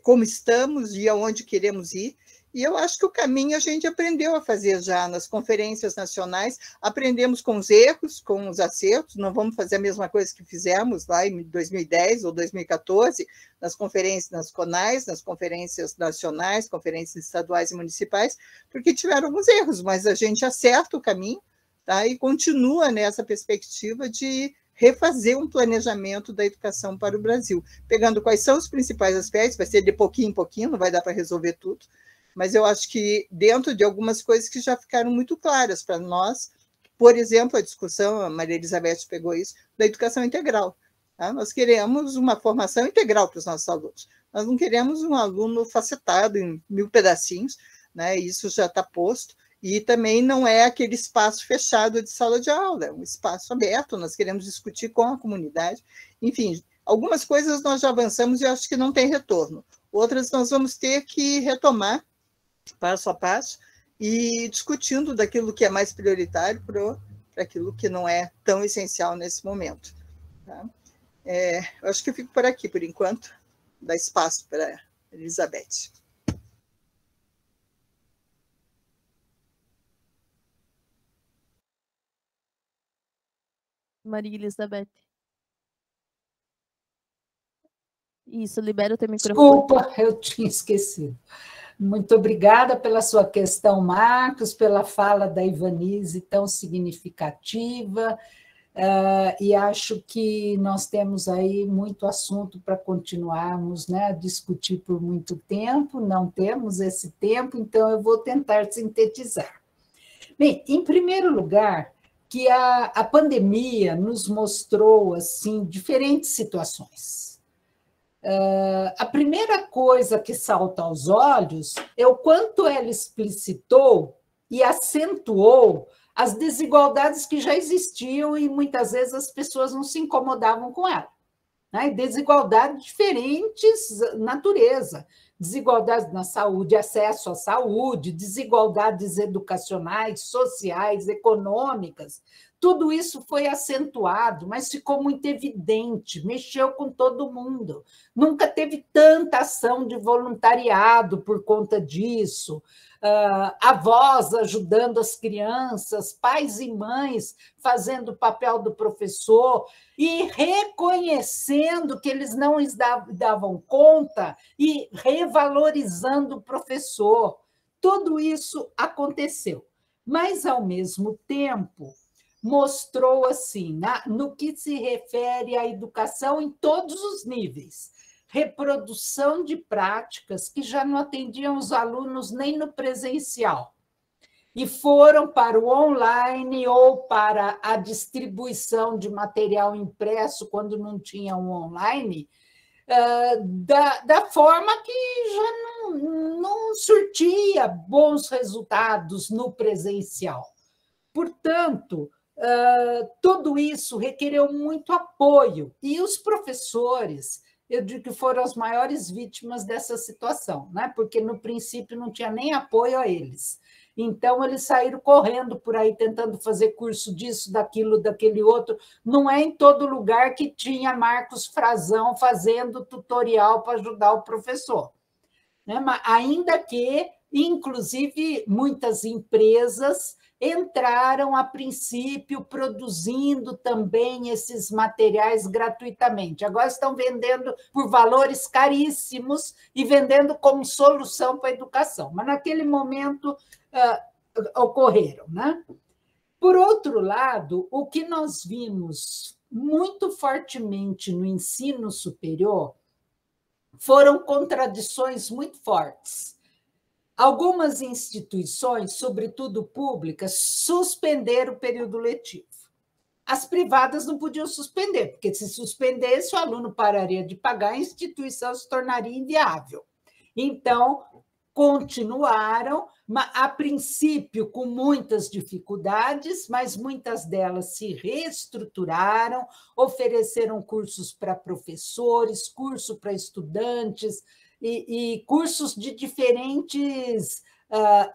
como estamos e aonde queremos ir. E eu acho que o caminho a gente aprendeu a fazer já nas conferências nacionais, aprendemos com os erros, com os acertos, não vamos fazer a mesma coisa que fizemos lá em 2010 ou 2014, nas conferências nas CONAIs, nas conferências nacionais, conferências estaduais e municipais, porque tiveram alguns erros, mas a gente acerta o caminho, tá? E continua nessa perspectiva de refazer um planejamento da educação para o Brasil, pegando quais são os principais aspectos, vai ser de pouquinho em pouquinho, não vai dar para resolver tudo, mas eu acho que dentro de algumas coisas que já ficaram muito claras para nós, por exemplo, a discussão, a Maria Elizabeth pegou isso, da educação integral. Tá? Nós queremos uma formação integral para os nossos alunos, nós não queremos um aluno facetado em 1000 pedacinhos, né? Isso já está posto, e também não é aquele espaço fechado de sala de aula, é um espaço aberto, nós queremos discutir com a comunidade. Enfim, algumas coisas nós já avançamos e acho que não tem retorno. Outras nós vamos ter que retomar passo a passo e discutindo daquilo que é mais prioritário para aquilo que não é tão essencial nesse momento. Tá? Eu acho que eu fico por aqui, por enquanto, dá espaço para a Elizabeth. Maria Elizabeth. Isso, libera o teu microfone. Desculpa, eu tinha esquecido. Muito obrigada pela sua questão, Marcos, pela fala da Ivanise tão significativa, e acho que nós temos aí muito assunto para continuarmos, né, a discutir por muito tempo, não temos esse tempo, então eu vou tentar sintetizar. Bem, em primeiro lugar, que a pandemia nos mostrou assim diferentes situações. A primeira coisa que salta aos olhos é o quanto ela explicitou e acentuou as desigualdades que já existiam e muitas vezes as pessoas não se incomodavam com ela. Né? Desigualdades de diferentes natureza, desigualdades na saúde, acesso à saúde, desigualdades educacionais, sociais, econômicas. Tudo isso foi acentuado, mas ficou muito evidente, mexeu com todo mundo. Nunca teve tanta ação de voluntariado por conta disso. Avós ajudando as crianças, pais e mães fazendo o papel do professor e reconhecendo que eles não davam conta e revalorizando o professor. Tudo isso aconteceu, mas, ao mesmo tempo, mostrou assim, no que se refere à educação em todos os níveis, reprodução de práticas que já não atendiam os alunos nem no presencial e foram para o online ou para a distribuição de material impresso quando não tinha um online, da forma que já não surtia bons resultados no presencial. Portanto, tudo isso requereu muito apoio, e os professores, eu digo que foram as maiores vítimas dessa situação, né? Porque no princípio não tinha nem apoio a eles. Então, eles saíram correndo por aí, tentando fazer curso disso, daquilo, daquele outro. Não é em todo lugar que tinha Marcos Frazão fazendo tutorial para ajudar o professor, né? Mas ainda que, inclusive, muitas empresas entraram, a princípio, produzindo também esses materiais gratuitamente. Agora estão vendendo por valores caríssimos e vendendo como solução para a educação. Mas, naquele momento, ocorreram, né? Por outro lado, o que nós vimos muito fortemente no ensino superior foram contradições muito fortes. Algumas instituições, sobretudo públicas, suspenderam o período letivo. As privadas não podiam suspender, porque se suspendesse, o aluno pararia de pagar, a instituição se tornaria inviável. Então, continuaram, a princípio com muitas dificuldades, mas muitas delas se reestruturaram, ofereceram cursos para professores, curso para estudantes, e cursos de diferentes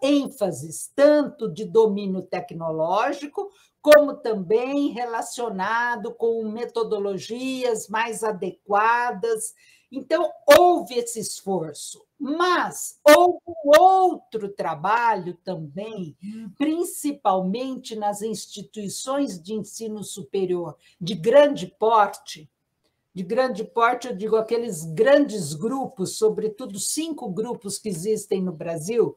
ênfases, tanto de domínio tecnológico, como também relacionado com metodologias mais adequadas. Então, houve esse esforço, mas houve outro trabalho também, principalmente nas instituições de ensino superior de grande porte, eu digo aqueles grandes grupos, sobretudo 5 grupos que existem no Brasil,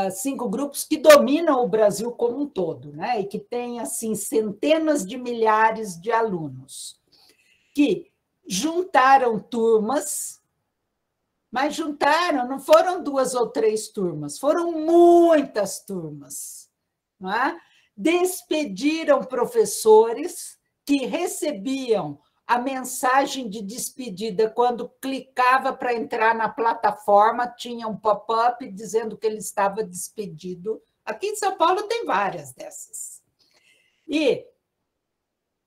5 grupos que dominam o Brasil como um todo, né? E que têm assim, centenas de milhares de alunos, que juntaram turmas, mas juntaram, não foram 2 ou 3 turmas, foram muitas turmas, não é? Despediram professores que recebiam a mensagem de despedida, quando clicava para entrar na plataforma, tinha um pop-up dizendo que ele estava despedido. Aqui em São Paulo tem várias dessas. E,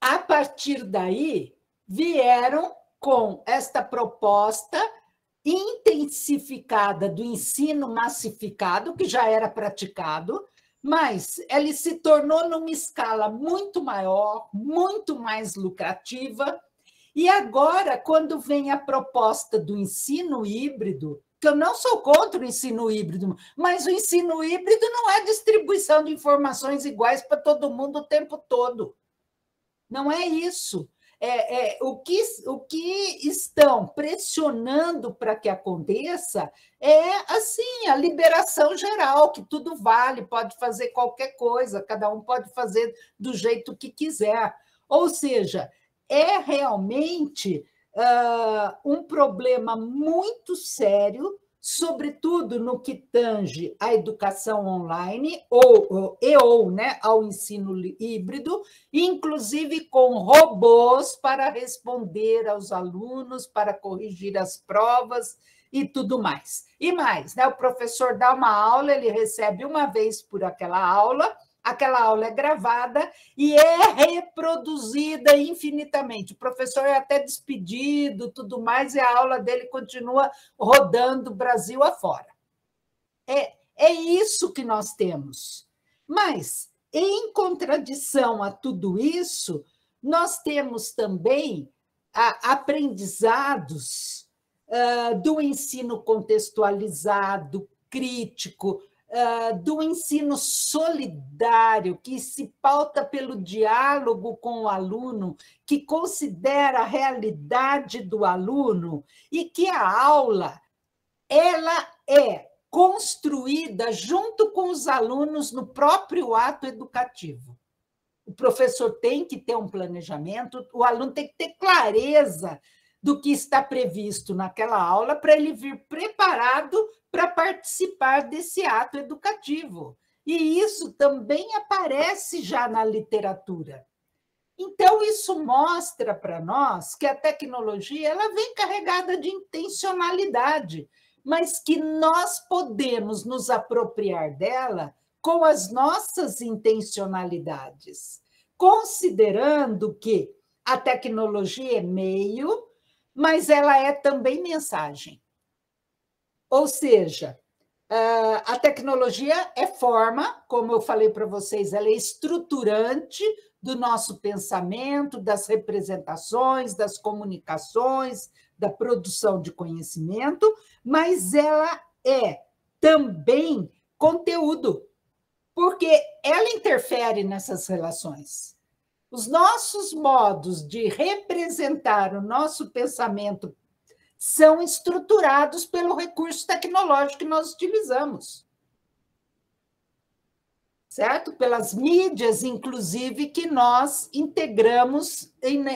a partir daí, vieram com esta proposta intensificada do ensino massificado, que já era praticado, mas ele se tornou numa escala muito maior, muito mais lucrativa. E agora, quando vem a proposta do ensino híbrido, que eu não sou contra o ensino híbrido, mas o ensino híbrido não é distribuição de informações iguais para todo mundo o tempo todo. Não é isso. O que estão pressionando para que aconteça é assim, a liberação geral, que tudo vale, pode fazer qualquer coisa, cada um pode fazer do jeito que quiser. Ou seja, é realmente um problema muito sério, sobretudo no que tange à educação online ou né, ao ensino híbrido, inclusive com robôs para responder aos alunos, para corrigir as provas e tudo mais. E mais, né, o professor dá uma aula, ele recebe uma vez por aquela aula é gravada e é reproduzida infinitamente. O professor é até despedido, tudo mais, e a aula dele continua rodando Brasil afora. É isso que nós temos. Mas, em contradição a tudo isso, nós temos também aprendizados do ensino contextualizado, crítico, do ensino solidário, que se pauta pelo diálogo com o aluno, que considera a realidade do aluno e que a aula ela é construída junto com os alunos no próprio ato educativo. O professor tem que ter um planejamento, o aluno tem que ter clareza do que está previsto naquela aula para ele vir preparado para participar desse ato educativo. E isso também aparece já na literatura. Então, isso mostra para nós que a tecnologia ela vem carregada de intencionalidade, mas que nós podemos nos apropriar dela com as nossas intencionalidades, considerando que a tecnologia é meio, mas ela é também mensagem. Ou seja, a tecnologia é forma, como eu falei para vocês, ela é estruturante do nosso pensamento, das representações, das comunicações, da produção de conhecimento, mas ela é também conteúdo, porque ela interfere nessas relações. Os nossos modos de representar o nosso pensamento são estruturados pelo recurso tecnológico que nós utilizamos. Certo? Pelas mídias, inclusive, que nós integramos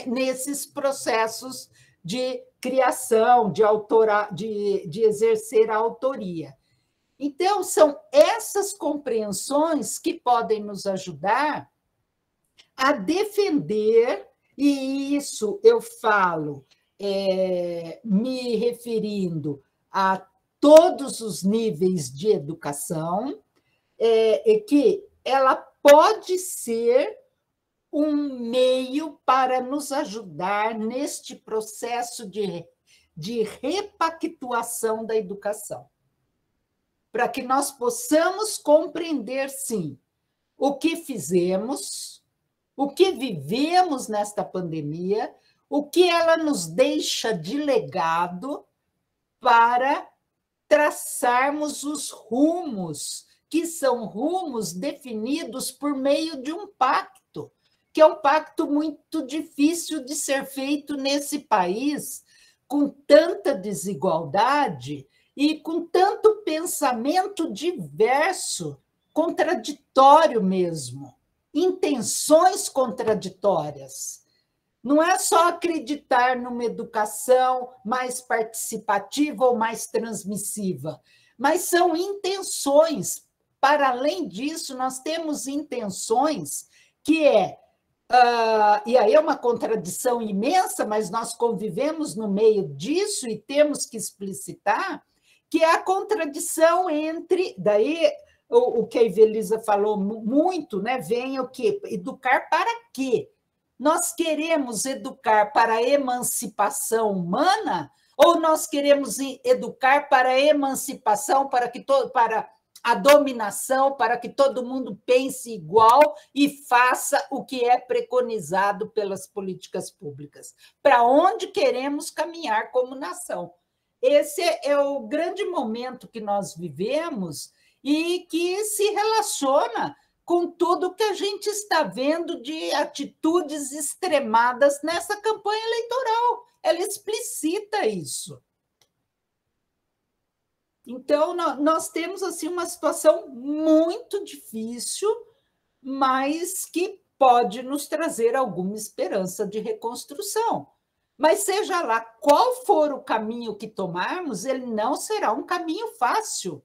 nesses processos de criação, de exercer a autoria. Então, são essas compreensões que podem nos ajudar a defender, e isso eu falo me referindo a todos os níveis de educação, que ela pode ser um meio para nos ajudar neste processo de repactuação da educação, para que nós possamos compreender, sim, o que fizemos, o que vivemos nesta pandemia, o que ela nos deixa de legado para traçarmos os rumos, que são rumos definidos por meio de um pacto, que é um pacto muito difícil de ser feito nesse país, com tanta desigualdade e com tanto pensamento diverso, contraditório mesmo, intenções contraditórias. Não é só acreditar numa educação mais participativa ou mais transmissiva, mas são intenções. Para além disso, nós temos intenções que e aí é uma contradição imensa, mas nós convivemos no meio disso e temos que explicitar, que é a contradição entre, daí o que a Ivelisa falou muito, né? Vem o quê? Educar para quê? Nós queremos educar para a emancipação humana ou nós queremos educar para a emancipação, para a dominação, para que todo mundo pense igual e faça o que é preconizado pelas políticas públicas? Para onde queremos caminhar como nação? Esse é o grande momento que nós vivemos e que se relaciona com tudo que a gente está vendo de atitudes extremadas nessa campanha eleitoral. Ela explicita isso. Então, nós temos assim, uma situação muito difícil, mas que pode nos trazer alguma esperança de reconstrução. Mas, seja lá qual for o caminho que tomarmos, ele não será um caminho fácil.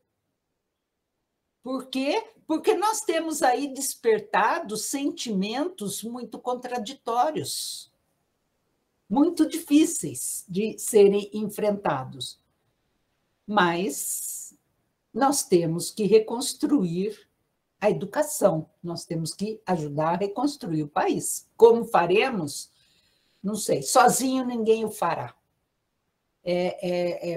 Por quê? Porque nós temos aí despertado sentimentos muito contraditórios, muito difíceis de serem enfrentados. Mas nós temos que reconstruir a educação, nós temos que ajudar a reconstruir o país. Como faremos? Não sei, sozinho ninguém o fará.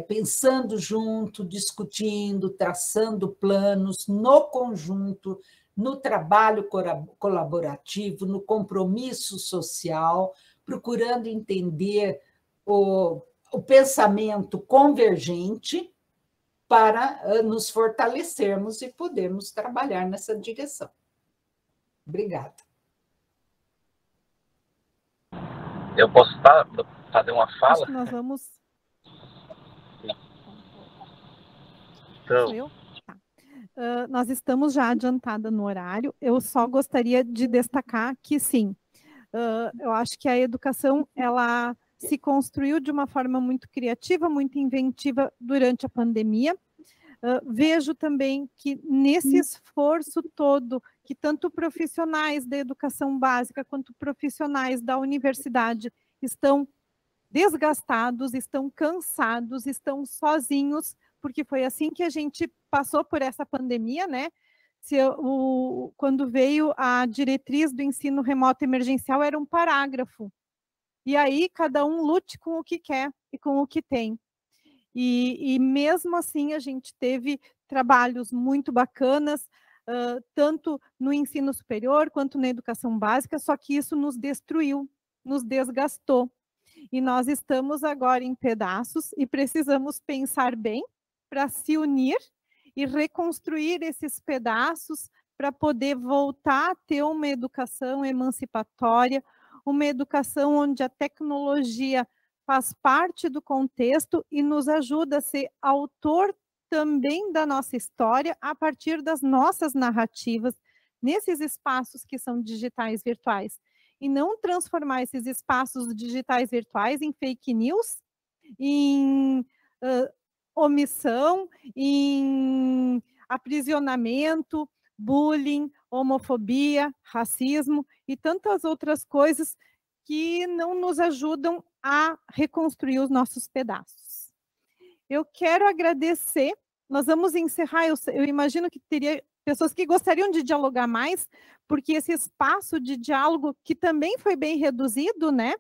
Pensando junto, discutindo, traçando planos no conjunto, no trabalho colaborativo, no compromisso social, procurando entender o pensamento convergente para nos fortalecermos e podermos trabalhar nessa direção. Obrigada. Eu posso fazer uma fala? Acho que nós vamos... Então, Tá. Nós estamos já adiantada no horário. Eu só gostaria de destacar que, sim, eu acho que a educação ela se construiu de uma forma muito criativa, muito inventiva durante a pandemia. Vejo também que nesse esforço todo, que tanto profissionais da educação básica quanto profissionais da universidade estão desgastados, estão cansados, estão sozinhos, porque foi assim que a gente passou por essa pandemia, né? Quando veio a diretriz do ensino remoto emergencial, era um parágrafo. E aí, cada um lute com o que quer e com o que tem. E mesmo assim, a gente teve trabalhos muito bacanas, tanto no ensino superior quanto na educação básica, só que isso nos destruiu, nos desgastou. E nós estamos agora em pedaços e precisamos pensar bem para se unir e reconstruir esses pedaços para poder voltar a ter uma educação emancipatória, uma educação onde a tecnologia faz parte do contexto e nos ajuda a ser autor também da nossa história a partir das nossas narrativas nesses espaços que são digitais virtuais. E não transformar esses espaços digitais virtuais em fake news, em omissão, em aprisionamento, bullying, homofobia, racismo e tantas outras coisas que não nos ajudam a reconstruir os nossos pedaços. Eu quero agradecer, nós vamos encerrar, eu imagino que teria pessoas que gostariam de dialogar mais, porque esse espaço de diálogo, que também foi bem reduzido, né?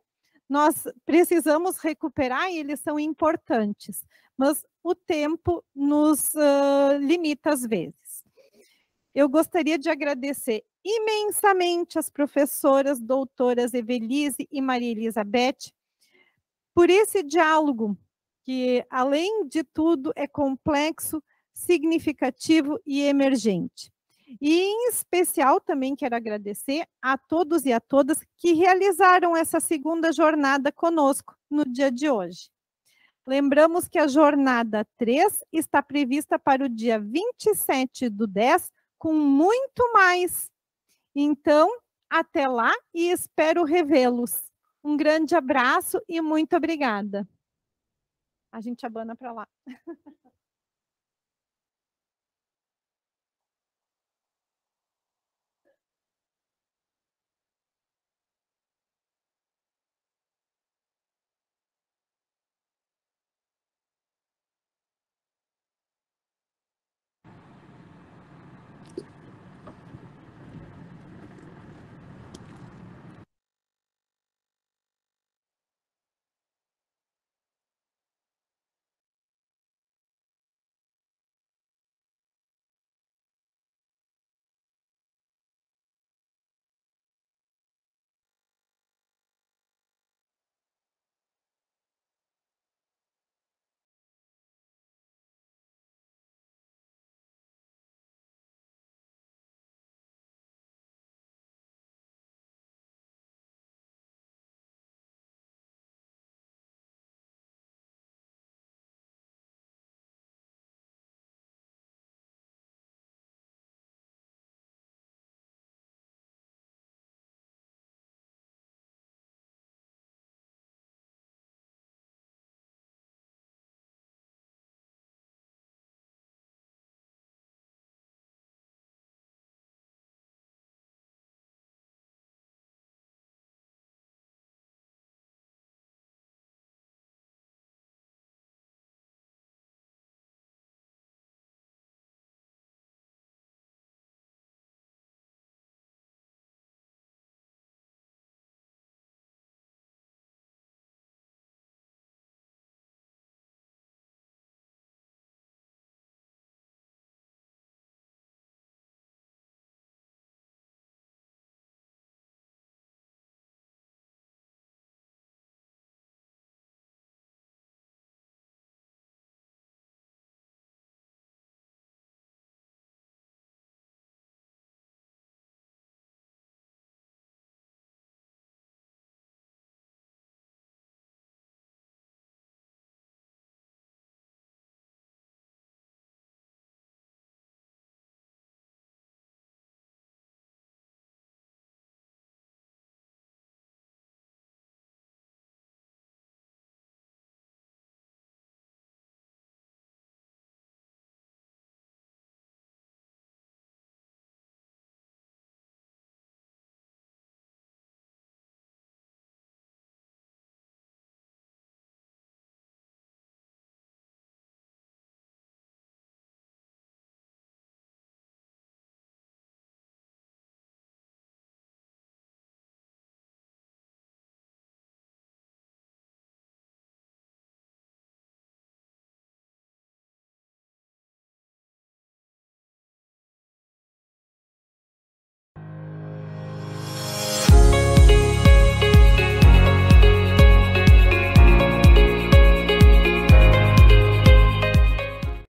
Nós precisamos recuperar e eles são importantes, mas o tempo nos limita às vezes. Eu gostaria de agradecer imensamente as professoras doutoras Evelise e Maria Elizabeth por esse diálogo, que, além de tudo, é complexo, significativo e emergente. E, em especial, também quero agradecer a todos e a todas que realizaram essa segunda jornada conosco no dia de hoje. Lembramos que a jornada 3 está prevista para o dia 27/10, com muito mais. Então, até lá e espero revê-los. Um grande abraço e muito obrigada. A gente abana para lá.